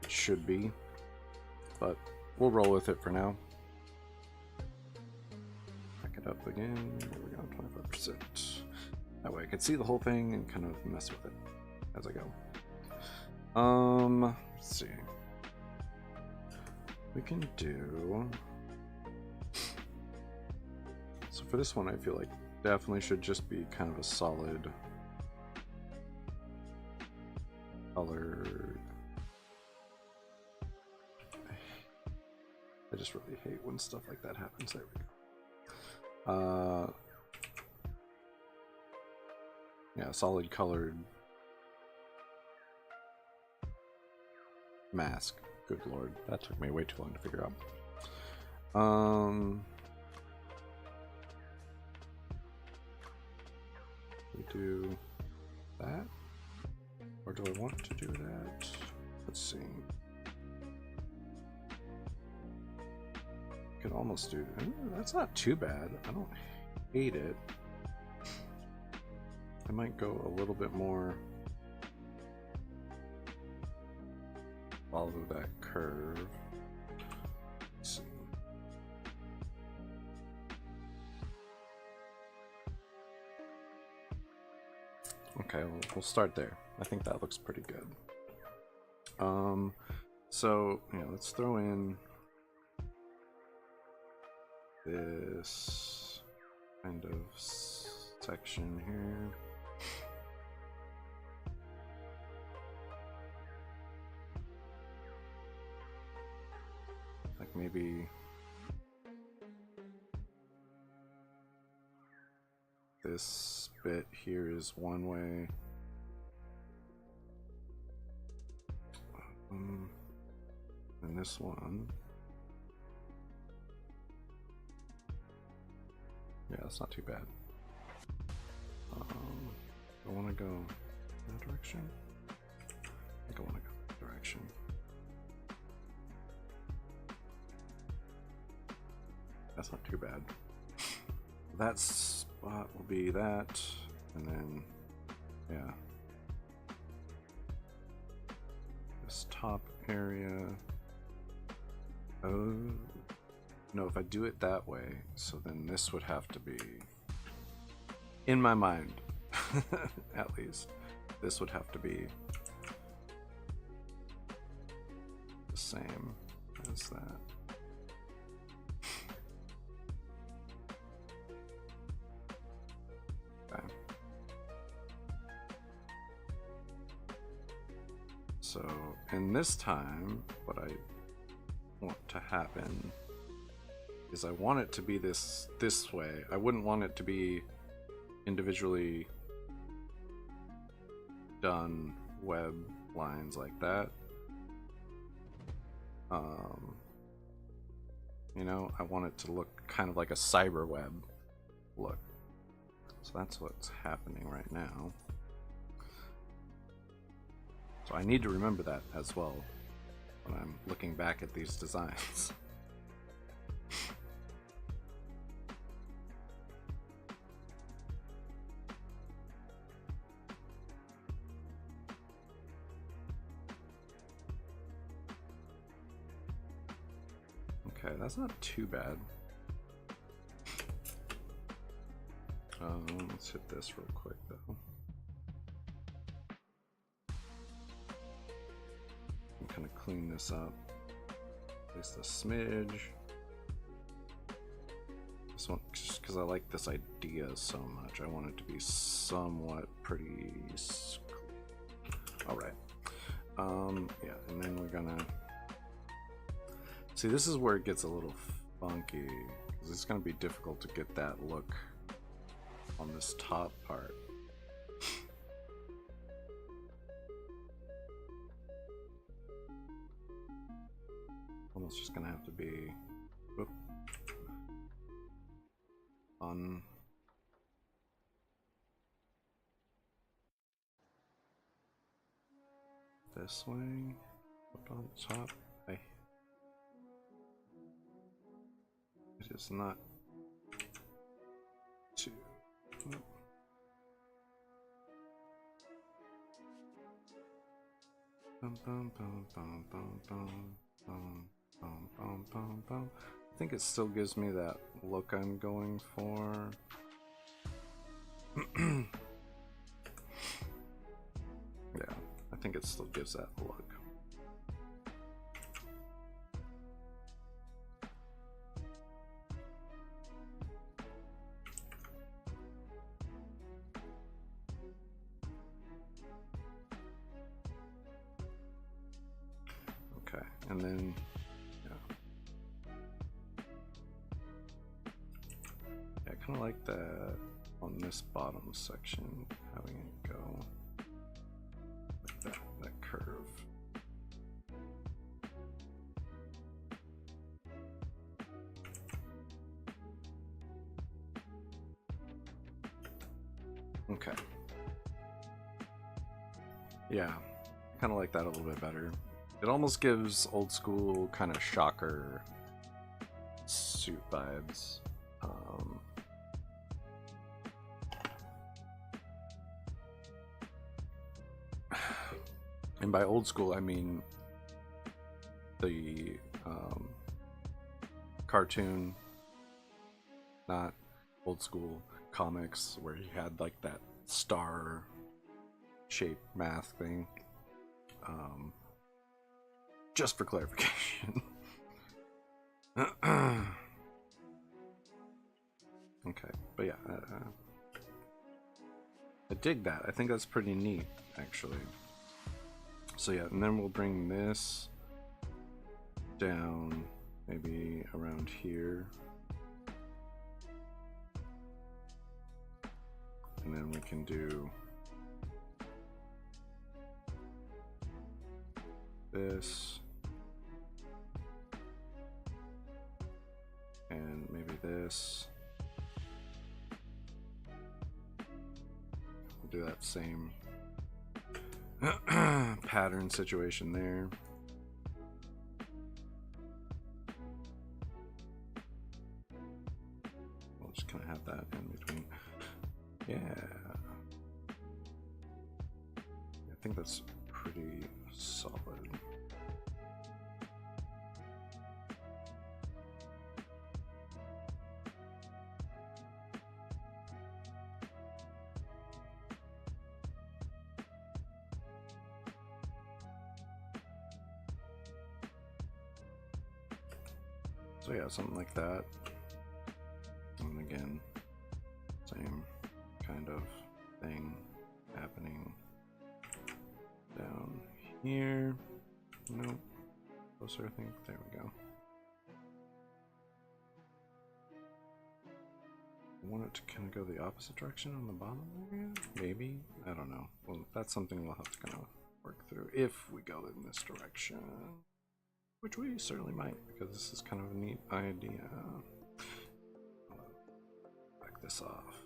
it should be, but we'll roll with it for now. Back it up again. There we go, 25%. That way I can see the whole thing and kind of mess with it as I go. Let's see. We can do. So for this one, I feel like definitely should just be kind of a solid colored. I just really hate when stuff like that happens. There we go. Yeah, solid colored mask. Good lord, that took me way too long to figure out. We do that, or do I want to do that? Let's see. Could almost do. Ooh, that's not too bad. I don't hate it. I might go a little bit more. Follow that curve. Let's see. Okay, we'll start there. I think that looks pretty good. So yeah, let's throw in this kind of section here. Like maybe this bit here is one way. And this one. Yeah, that's not too bad. I want to go that direction. I think I want to go that direction. That's not too bad. That spot will be that, and then, yeah. This top area. Oh, no, if I do it that way, so then this would have to be, in my mind, at least, this would have to be the same as that. Okay. So, in this time, what I want to happen is I want it to be this way. I wouldn't want it to be individually done web lines like that. You know, I want it to look kind of like a cyber web look. So that's what's happening right now. So I need to remember that as well when I'm looking back at these designs. Okay, that's not too bad. Let's hit this real quick though. Kind of clean this up. Just a smidge. This one, just because I like this idea so much, I want it to be somewhat pretty. All right. Yeah, and then we're gonna see. This is where it gets a little funky because it's gonna be difficult to get that look on this top part. Almost just gonna have to be on this way, up on the top. It is is not too. Bum, bum, bum, bum, bum, bum, bum, bum, bum, bum, bum. I think it still gives me that look I'm going for. Yeah, I think it still gives that look. Okay, and then I kind of like that on this bottom section, having it go like that curve. Okay. Yeah, I kind of like that a little bit better. It almost gives old school kind of shocker suit vibes. And by old school, I mean the cartoon, not old school comics where he had like that star shaped mask thing. Just for clarification. Okay, but yeah, I dig that. I think that's pretty neat, actually. So yeah, and then we'll bring this down maybe around here. And then we can do this. And maybe this. We'll do that same pattern situation there. We'll just kind of have that in between. Yeah. I think that's pretty solid. So yeah, something like that. And again, same kind of thing happening down here. Nope. Closer, I think. There we go. I want it to kind of go the opposite direction on the bottom area? Maybe? I don't know. Well, that's something we'll have to kind of work through if we go in this direction. Which we certainly might, because this is kind of a neat idea. Back this off.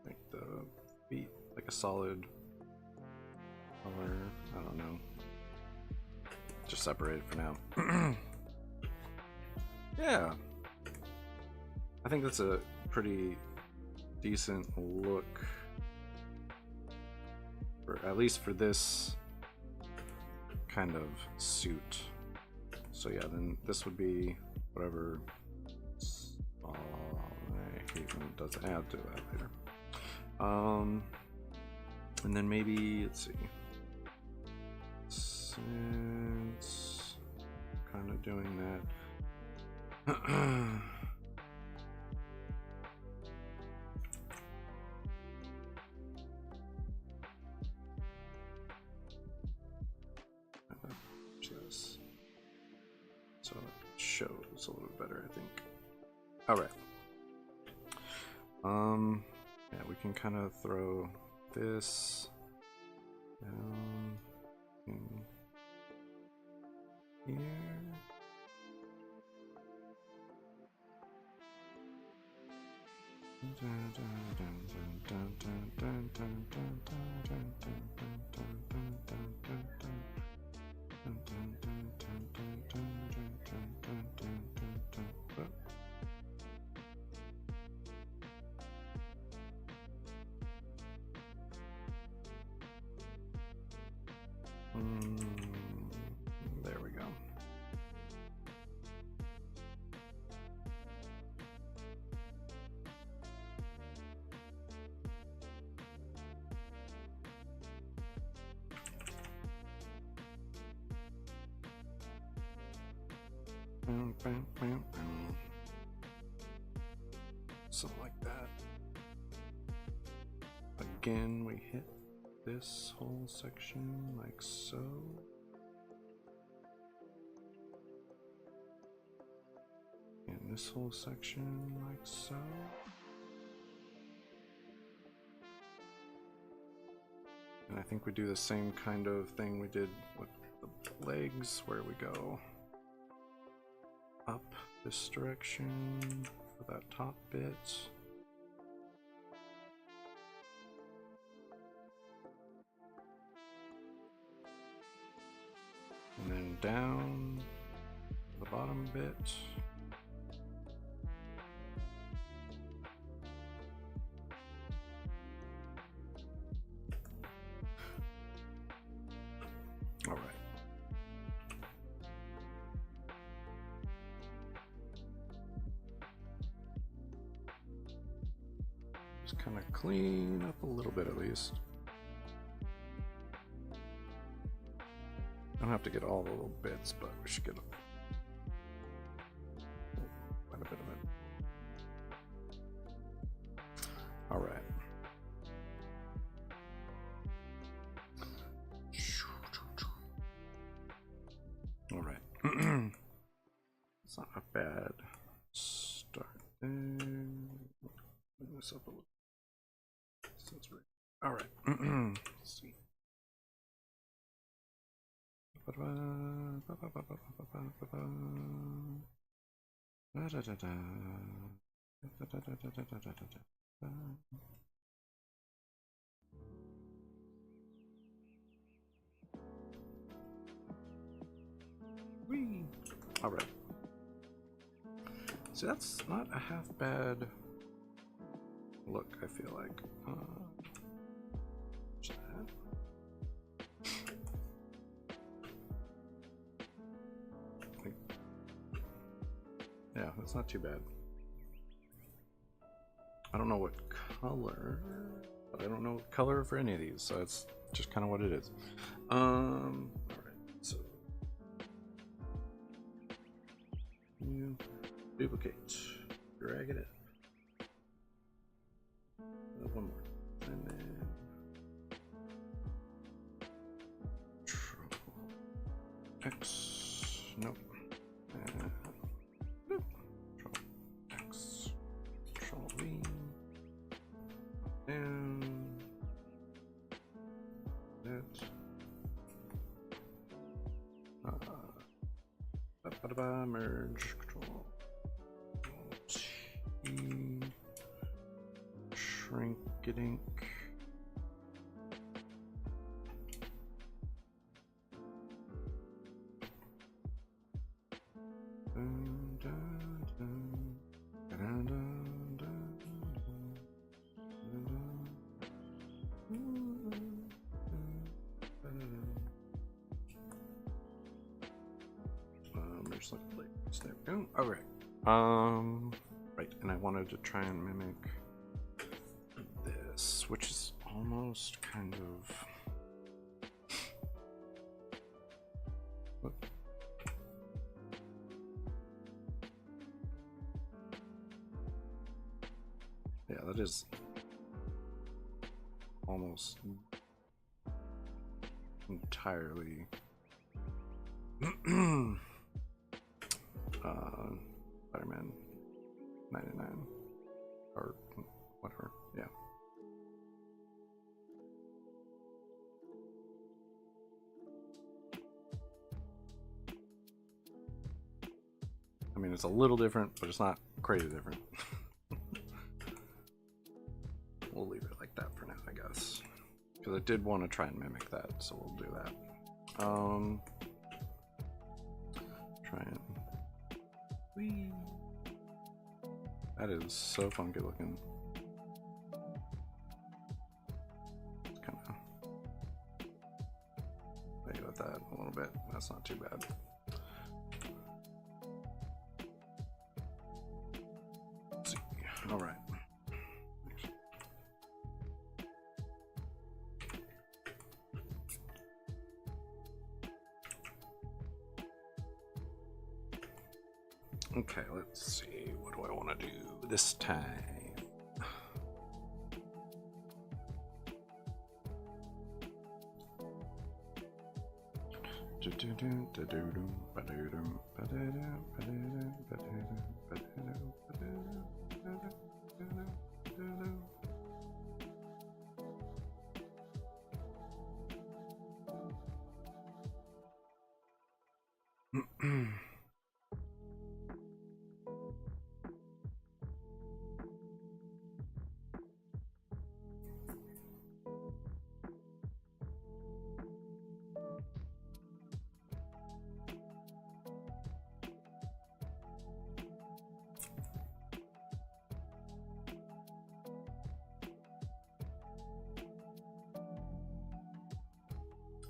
Make the feet like a solid color. I don't know. Just separate it for now. Yeah. I think that's a pretty decent look. For, at least for this kind of suit. So yeah, then this would be whatever. I hate when it does add to that later. And then maybe, let's see. Since kind of doing that. So it shows a little bit better, I think. All right. Yeah, we can kind of throw this down in here. There we go. Something like that. Again, we hit this whole section like so. And this whole section like so. And I think we do the same kind of thing we did with the legs, where we go up this direction for that top bit. And then down the bottom bit. All right. Just kind of clean up a little bit at least. Don't have to get all the little bits, but we should get quite a bit of it. All right. All right. It's not a bad start. Bring this up a little. Since we're all right. Let's see. Whee! All right. So that's not a half bad look, I feel like. Yeah, that's not too bad. I don't know what color, but I don't know what color for any of these, so it's just kind of what it is. Alright, so you duplicate, drag it in. One more, and then Control X, nope. Merge, Control T, shrink it ink. There we go. All right. Right, and I wanted to try and mimic this, which is almost kind of. Whoop. Yeah, that is almost entirely. Spider-Man 99 or whatever, yeah. I mean, it's a little different, but it's not crazy different. We'll leave it like that for now, I guess, because I did want to try and mimic that, so we'll do that. Try and. Whee. That is so funky looking. It's kind of. There you go. That's not too bad. Let's see. All right. Okay, let's see. What do I want to do this time?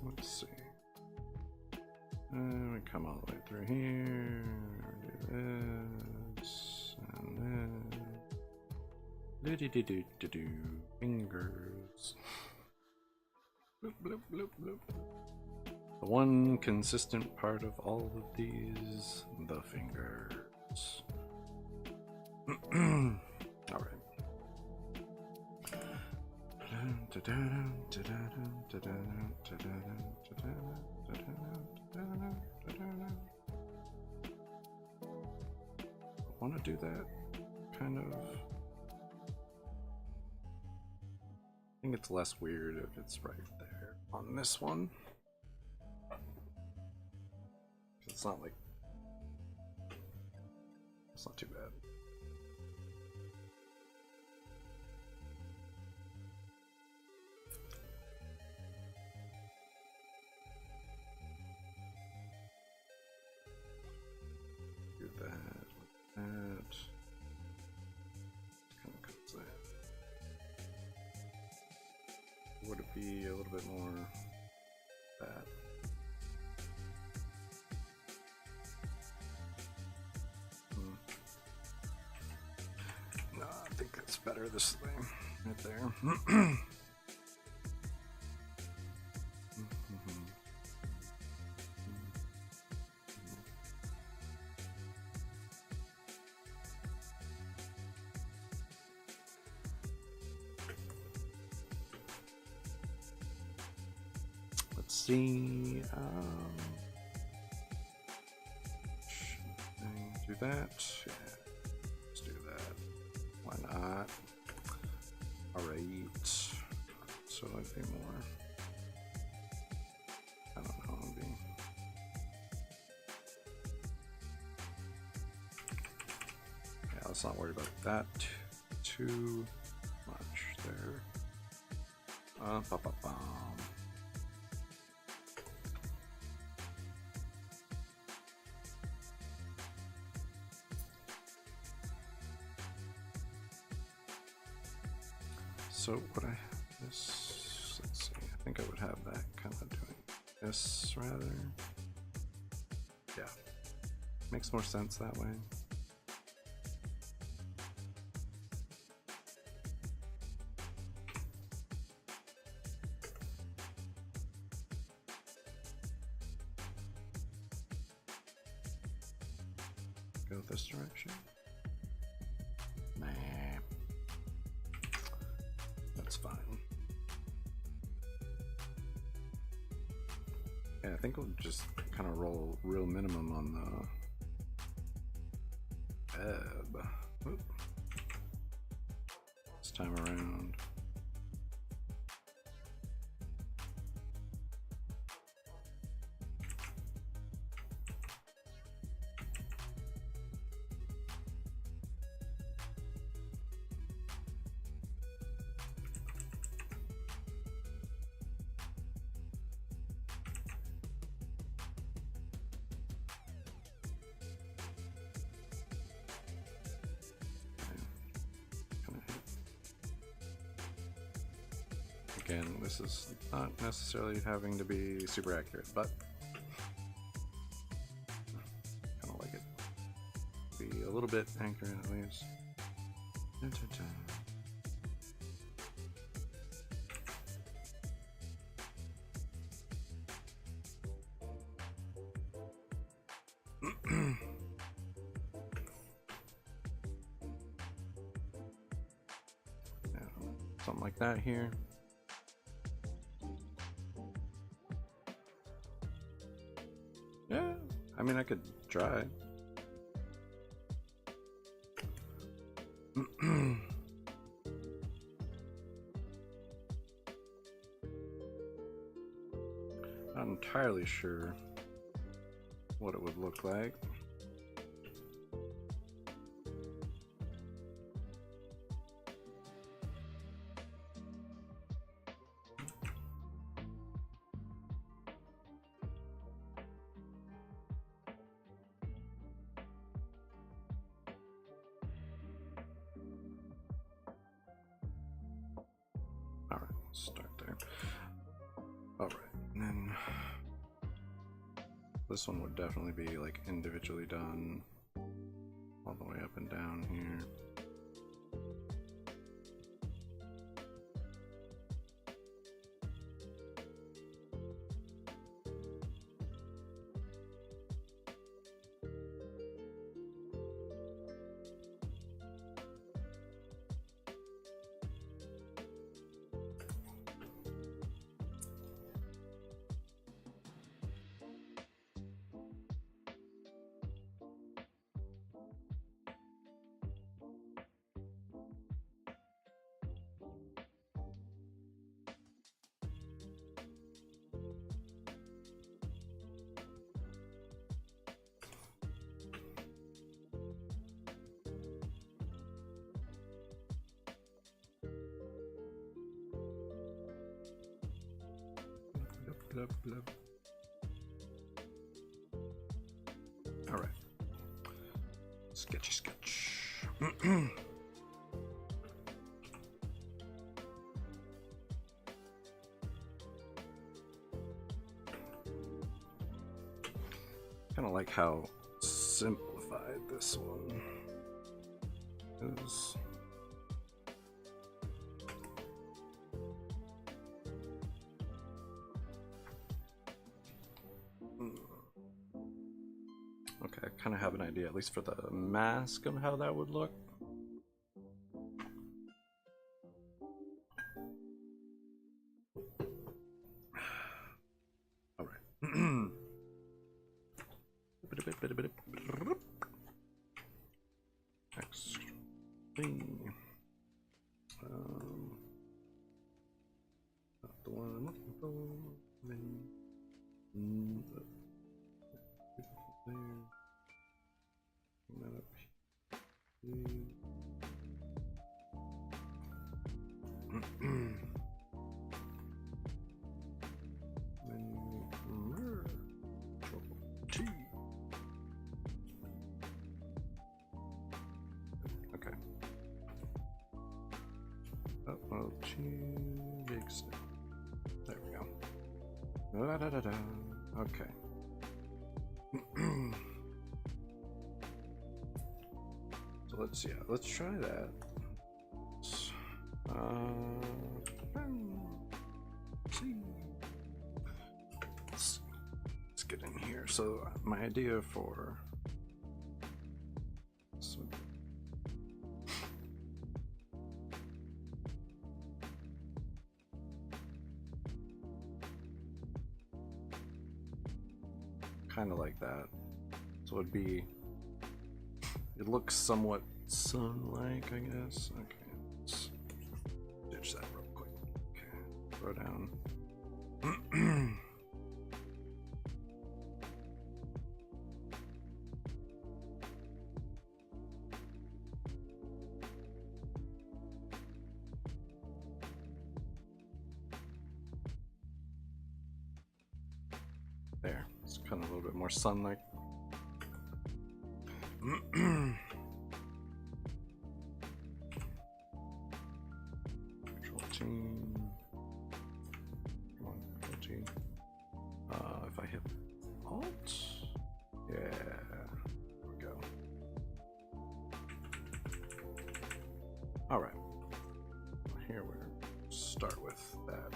Let's see. We come all the way through here. Do this and then do fingers. Bloop, bloop, bloop, bloop. The one consistent part of all of these, the fingers. All right. I want to do that kind of. I think it's less weird if it's right there on this one. It's not like, it's not too bad. Do that with that. Kind of cuts that. Would it be a little bit more that? No, I think it's better this thing right there. Let's see. Should I do that? Yeah, let's do that. Why not? Alright. So I'd be more. I don't know. I'll be. Yeah, let's not worry about that too much there. Ba-ba-bum. So would I have this? Let's see. I think I would have that kind of doing this rather. Yeah, makes more sense that way. Go this direction. Nah. That's fine. Yeah, I think we'll just kind of roll real minimum on the ebb. Oop. This time around. Again, this is not necessarily having to be super accurate, but little bit accurate at least. Dun, dun, dun. Yeah, something like that here. Yeah, I mean, I could try. Not entirely sure what it would look like. All right, let's start there. All right, and then this one would definitely be like individually done all the way up and down here. Blub, blub. All right, sketchy sketch. Kind of like how simplified this one is. Okay, I kind of have an idea, at least for the mask, of how that would look. All right. Next thing. Not the one I'm looking for. There. Bring that up here. Okay. Oh, big step. There we go. Da, da, da, da. Okay. So let's try that. Let's get in here. So my idea for kind of like that. So it'd be, it looks somewhat sun-like, I guess. Okay, let's ditch that real quick. Okay, throw down. There, it's kind of a little bit more sun-like. Control T. Come on, Control T. If I hit Alt, yeah, there we go. All right. Here we're start with that.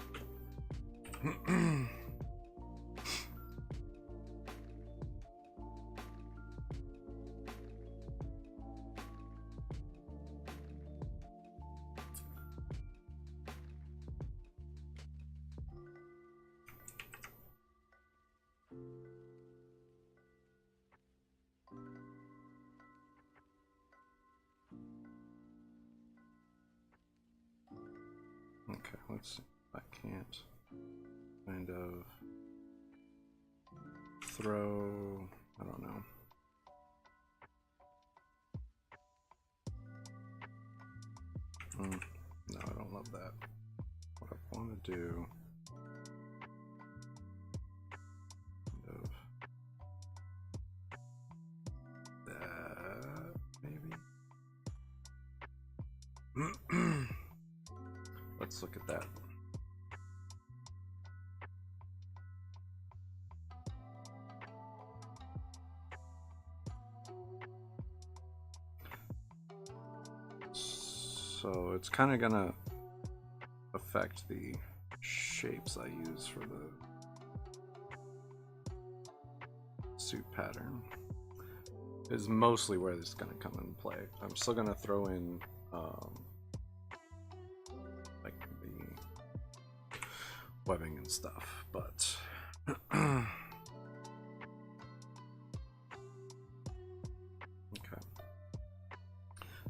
Okay, let's see. I can't kind of throw, I don't know. No, I don't love that. What I want to do, kind of that, maybe. Let's look at that. So it's kind of gonna affect the shapes I use for the suit pattern. Is mostly where this is gonna come into play. I'm still gonna throw in like the webbing and stuff, but okay.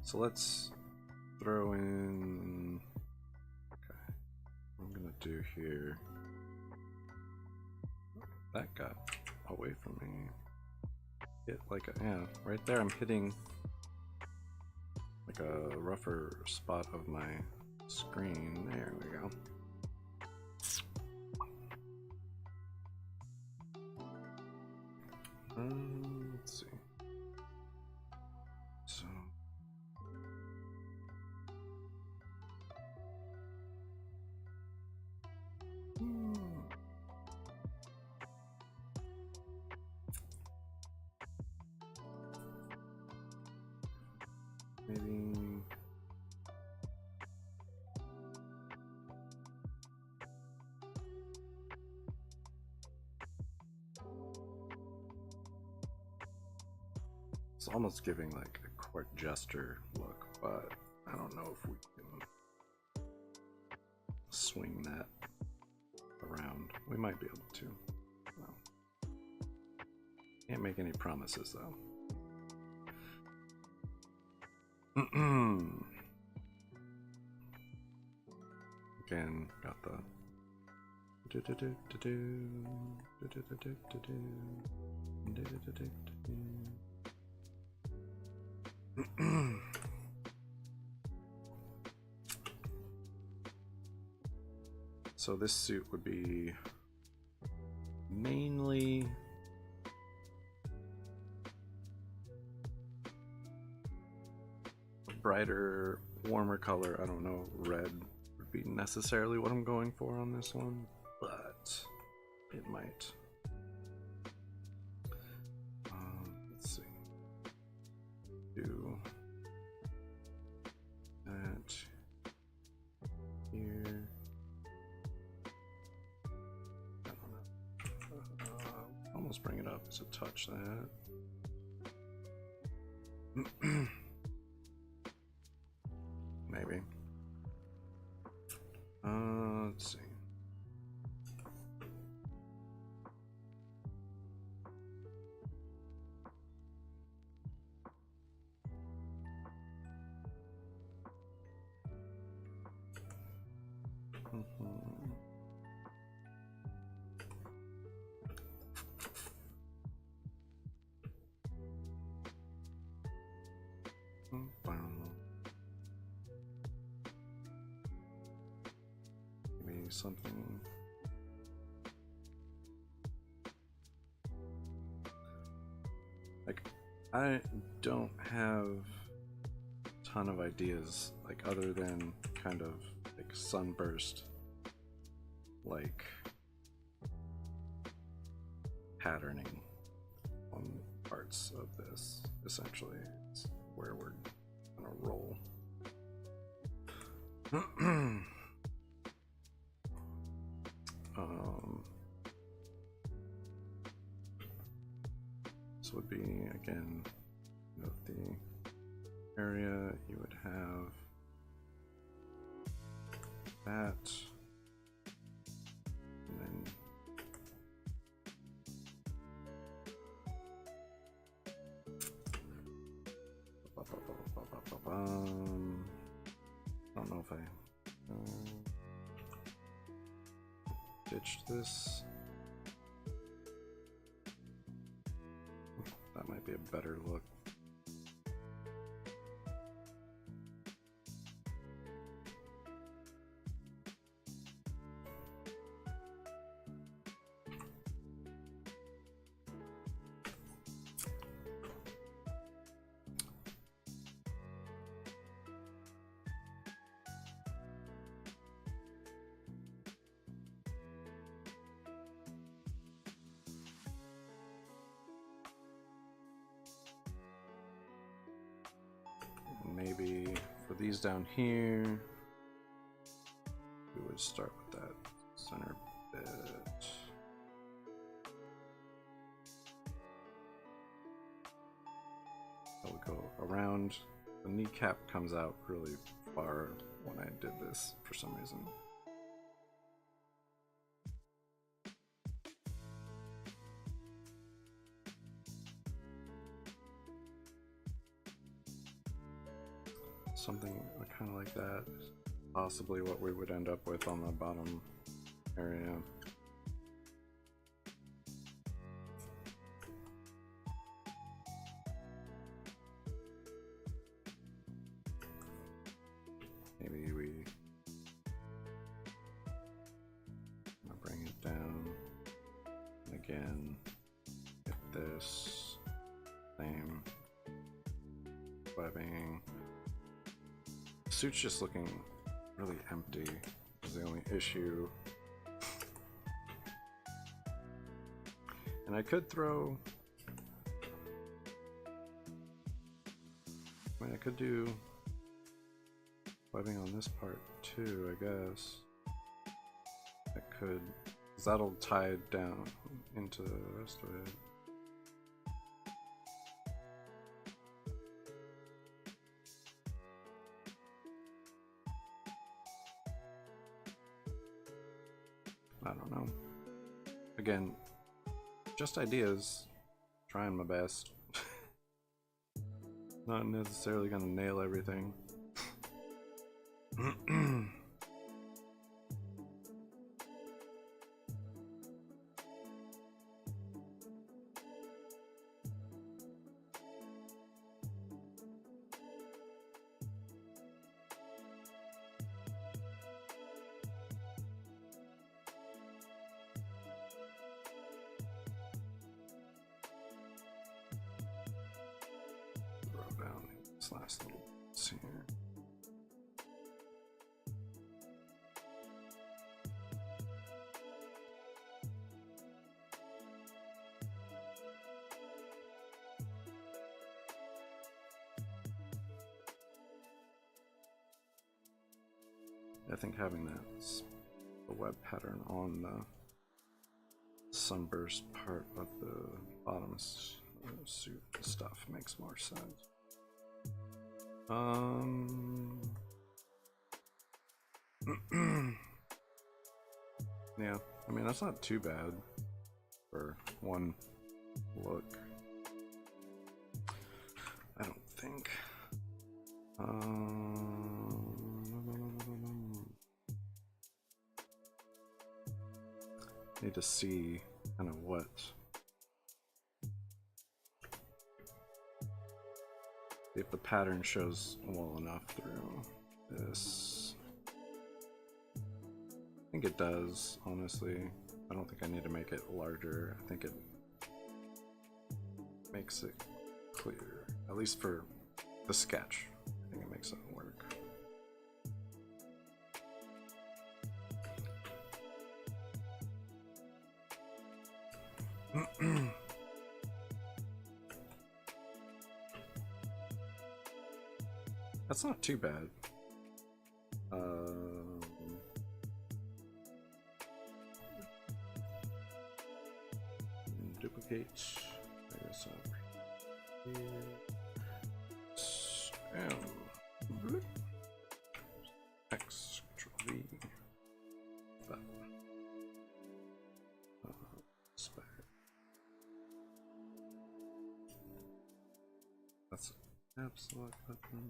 So let's throw in, okay, what I'm gonna do here, that got away from me. Hit like a, yeah, right there I'm hitting like a rougher spot of my screen. There we go. Let's see. So maybe it's almost giving like a court jester look, but I don't know if we can swing that around. We might be able to. No. Can't make any promises though. Again, got the so this suit would be mainly a brighter, warmer color. I don't know, red would be necessarily what I'm going for on this one, but it might. Let's see. Do that here. I don't know. Almost bring it up to touch that. Maybe. Let's see. Maybe something. Like, I don't have a ton of ideas, like, other than kind of like sunburst, like patterning on parts of this. Essentially, it's where we're gonna roll. This would be, again, of the area, you would have that, and then I don't know if I ditch this. That might be a better look. Maybe for these down here, we would start with that center bit. I would go around. The kneecap comes out really far when I did this for some reason. Something kind of like that, possibly what we would end up with on the bottom area. Maybe we bring it down again, get this same webbing. Suit's just looking really empty is the only issue. And I could throw, I mean, I could do webbing on this part too, I guess. I could, because that'll tie it down into the rest of it. I don't know. Again, just ideas. Trying my best. Not necessarily gonna nail everything. Last little bits here. I think having that the web pattern on the sunburst part of the bottom suit stuff makes more sense. Yeah, I mean, that's not too bad for one look, I don't think. Need to see kind of what if the pattern shows well enough through this. I think it does, honestly. I don't think I need to make it larger. I think it makes it clear, at least for the sketch. I think it makes it work. That's not too bad. Duplicate this up here. X, Control V, button. That's an tab select button.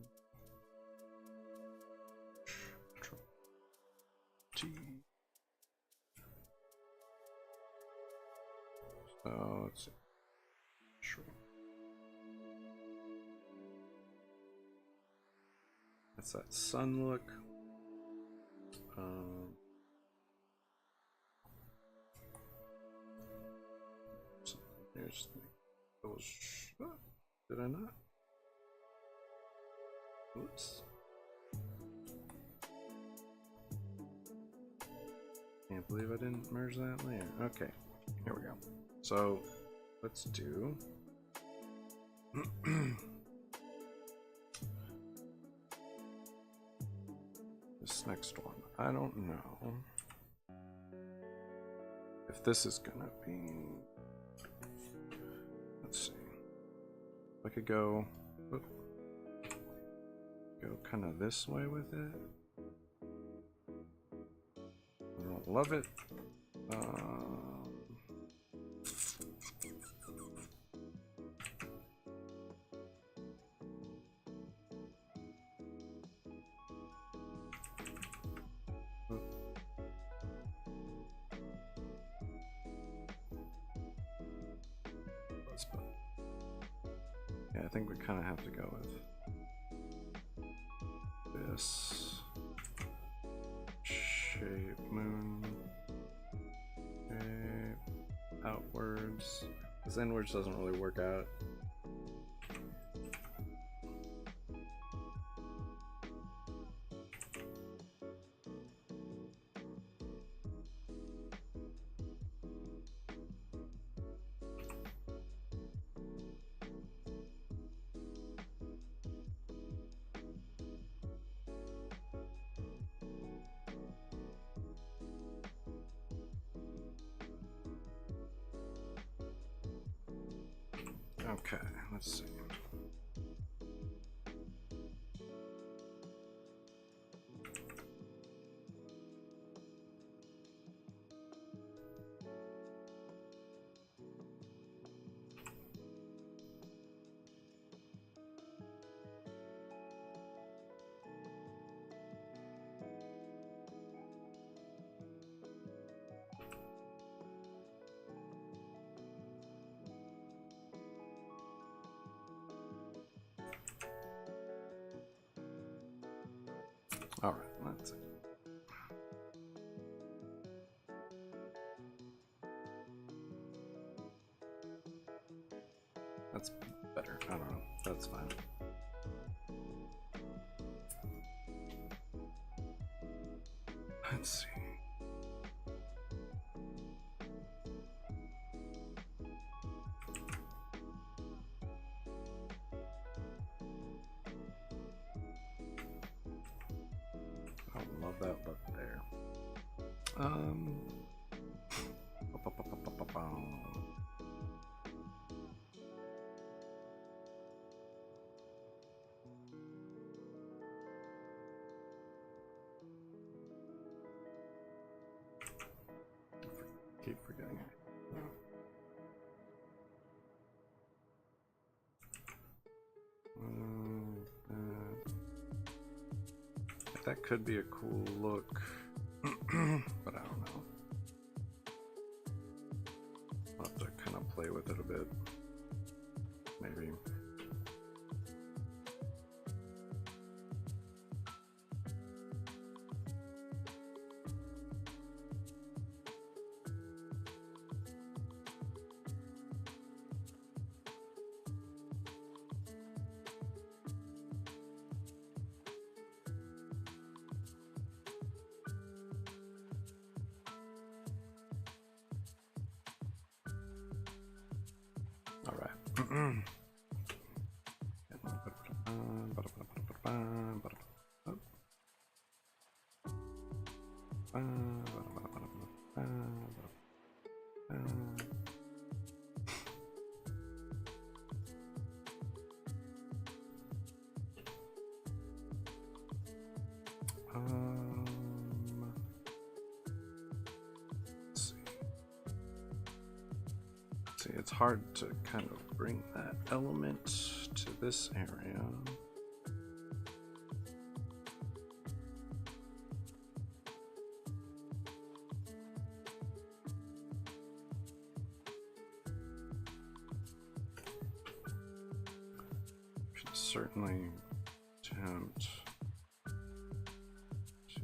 Control T. So let's see. Sure. That's that sun look. So here's those. Oh, did I not? Oops. Can't believe I didn't merge that layer. Okay, here we go. So let's do this next one. I don't know if this is gonna be, let's see, I could go kind of this way with it. I don't love it. Yeah, I think we kind of have to go with this shape, moon shape, outwards, because inwards doesn't really work out. Okay, let's see. All right, let's see. That's better. I don't know. That's fine. Let's see. I love that look there. Keep forgetting it. That could be a cool look, but I don't know. I'll have to kind of play with it a bit, maybe. All right. See, it's hard to kind of bring that element to this area. Should certainly attempt to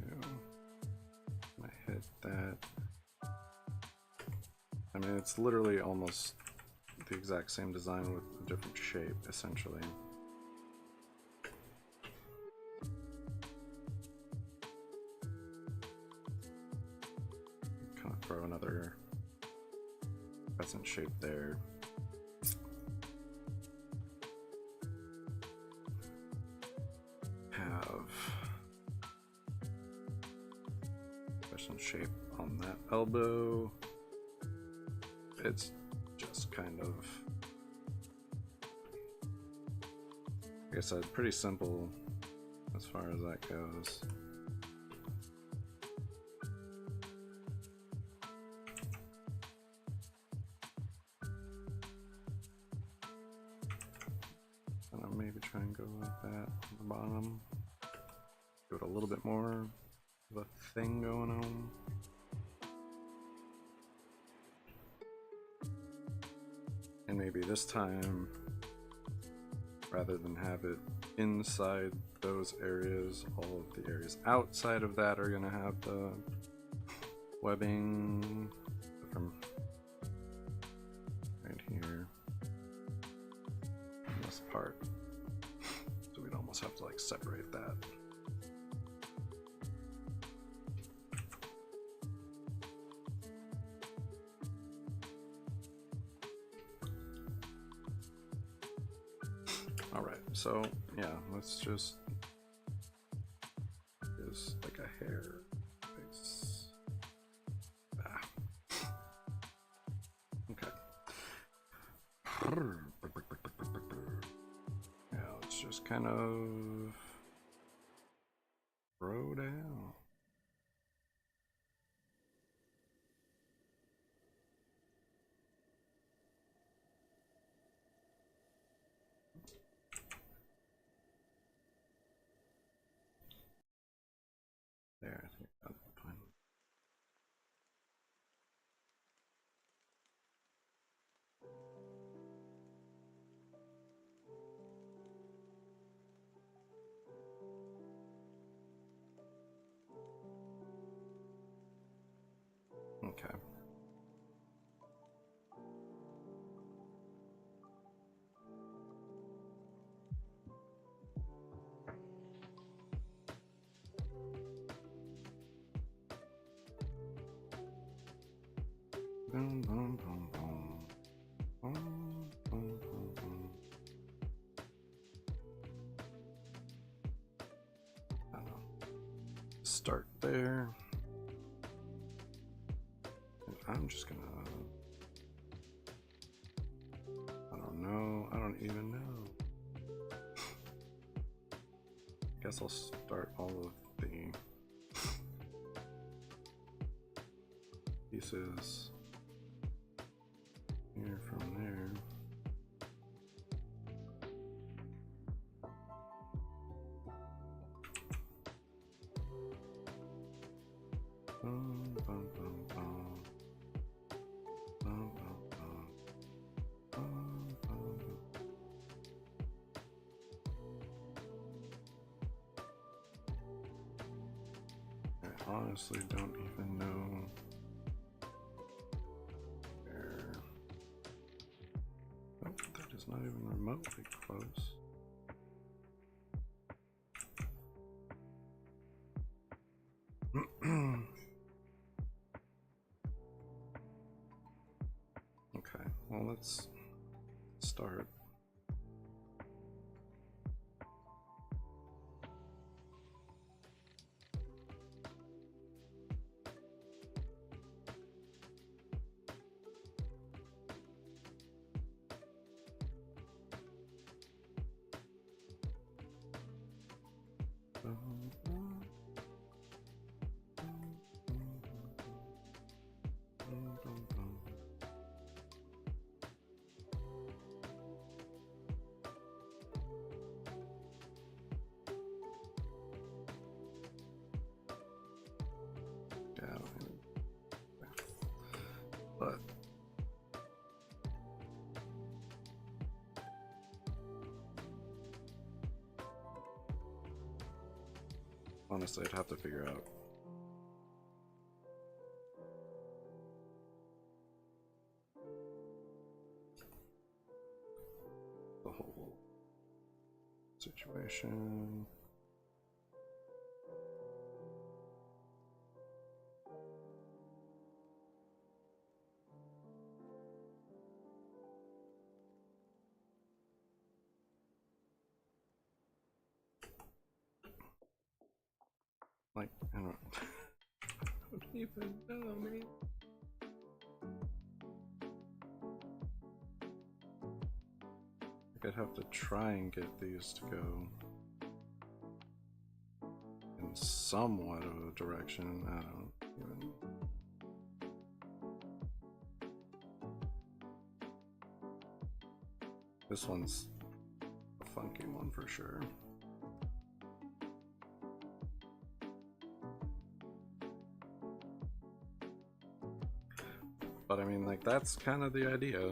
hit that. I mean, it's literally almost the exact same design with a different shape, essentially. Kind of throw another crescent shape there. Have crescent shape on that elbow. It's just kind of, like I said, pretty simple as far as that goes. And I'll maybe try and go like that on the bottom. Do it a little bit more of a thing going on. And maybe this time, rather than have it inside those areas, all of the areas outside of that are gonna have the webbing from right here, this part. So we'd almost have to like separate that. So yeah, let's just like a hair face. Okay. Yeah, let's just kind of throw down. There, I think that's fine. Okay. Boom, boom, boom, boom. Boom, boom, boom, boom. I don't know. Start there. And I'm just gonna, I don't know. I don't even know. I guess I'll start all of the pieces here from there. Bum, bum, bum, bum. Bum, bum, bum. Bum, bum, bum. I honestly don't even know where. Oh, that is not even remotely close. Okay, well, let's start. But honestly, I'd have to figure out the whole situation. Like, I don't even know, man. I'd have to try and get these to go in somewhat of a direction. I don't even. This one's a funky one for sure. But I mean, like, that's kind of the idea.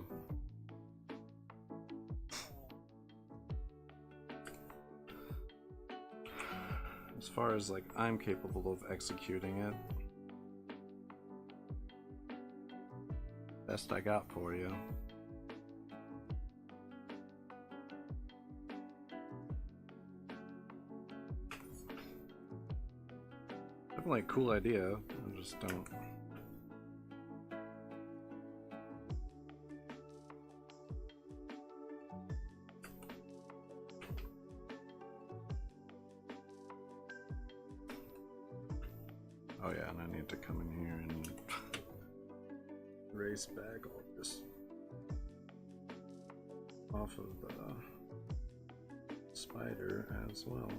As far as like I'm capable of executing it, best I got for you. Definitely a cool idea. I just don't. Oh yeah, and I need to come in here and erase back all this off of the spider as well.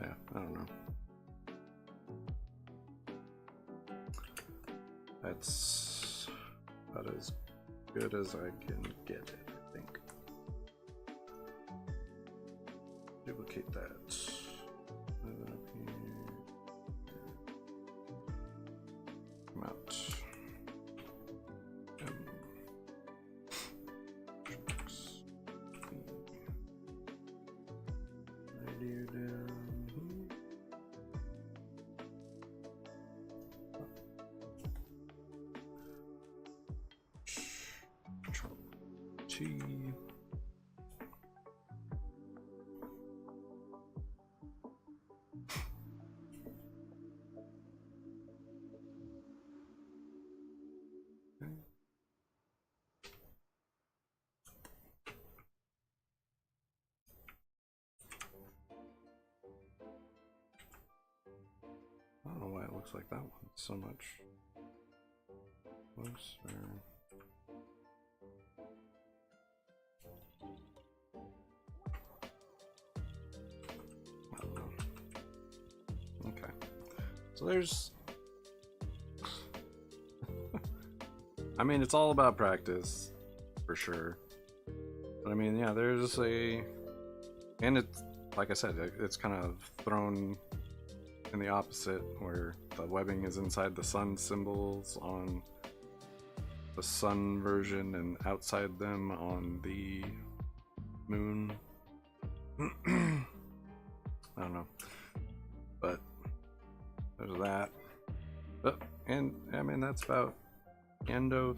Yeah, I don't know. That's about as good as I can get it, I think. Duplicate that. Move it up here. Come out. Radio down. Control T. I don't know why it looks like that one so much closer. I don't know. Okay, so there's I mean, it's all about practice for sure, but I mean, yeah, there's a, and it's like I said, it's kind of thrown in the opposite, where the webbing is inside the sun symbols on the sun version and outside them on the moon. I don't know, but there's that. And I mean, that's about the end of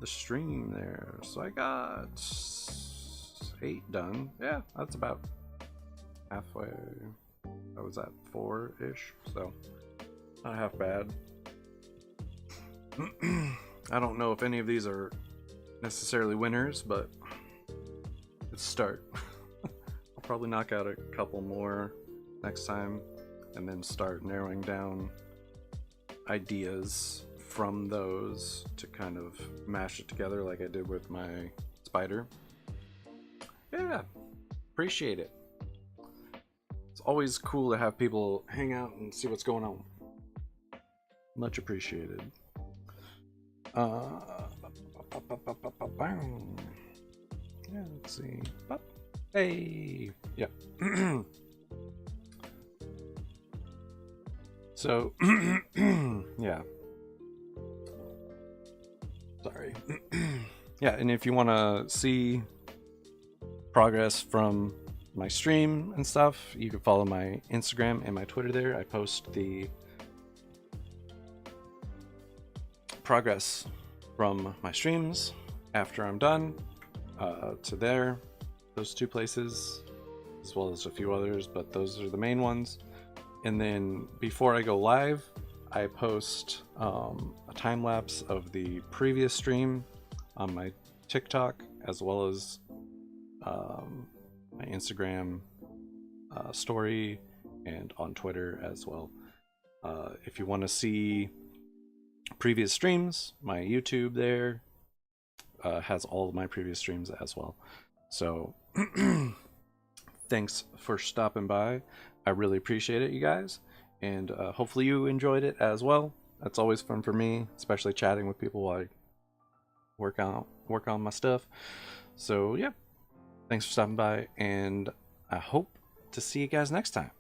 the stream there. So I got 8 done. Yeah, that's about halfway. I was at 4-ish, so not half bad. I don't know if any of these are necessarily winners, but let's start. I'll probably knock out a couple more next time and then start narrowing down ideas from those to kind of mash it together like I did with my spider. Yeah, appreciate it. It's always cool to have people hang out and see what's going on. Much appreciated. Yeah, let's see. Hey, yeah. So, yeah. Sorry. Yeah, and if you want to see progress from my stream and stuff, you can follow my Instagram and my Twitter there. I post the progress from my streams after I'm done to there, those two places, as well as a few others, but those are the main ones. And then before I go live, I post a time lapse of the previous stream on my TikTok, as well as my Instagram story and on Twitter as well. If you want to see previous streams, my YouTube there has all of my previous streams as well. So thanks for stopping by. I really appreciate it, you guys, and hopefully you enjoyed it as well. That's always fun for me, especially chatting with people while I work on my stuff. So yeah, thanks for stopping by, and I hope to see you guys next time.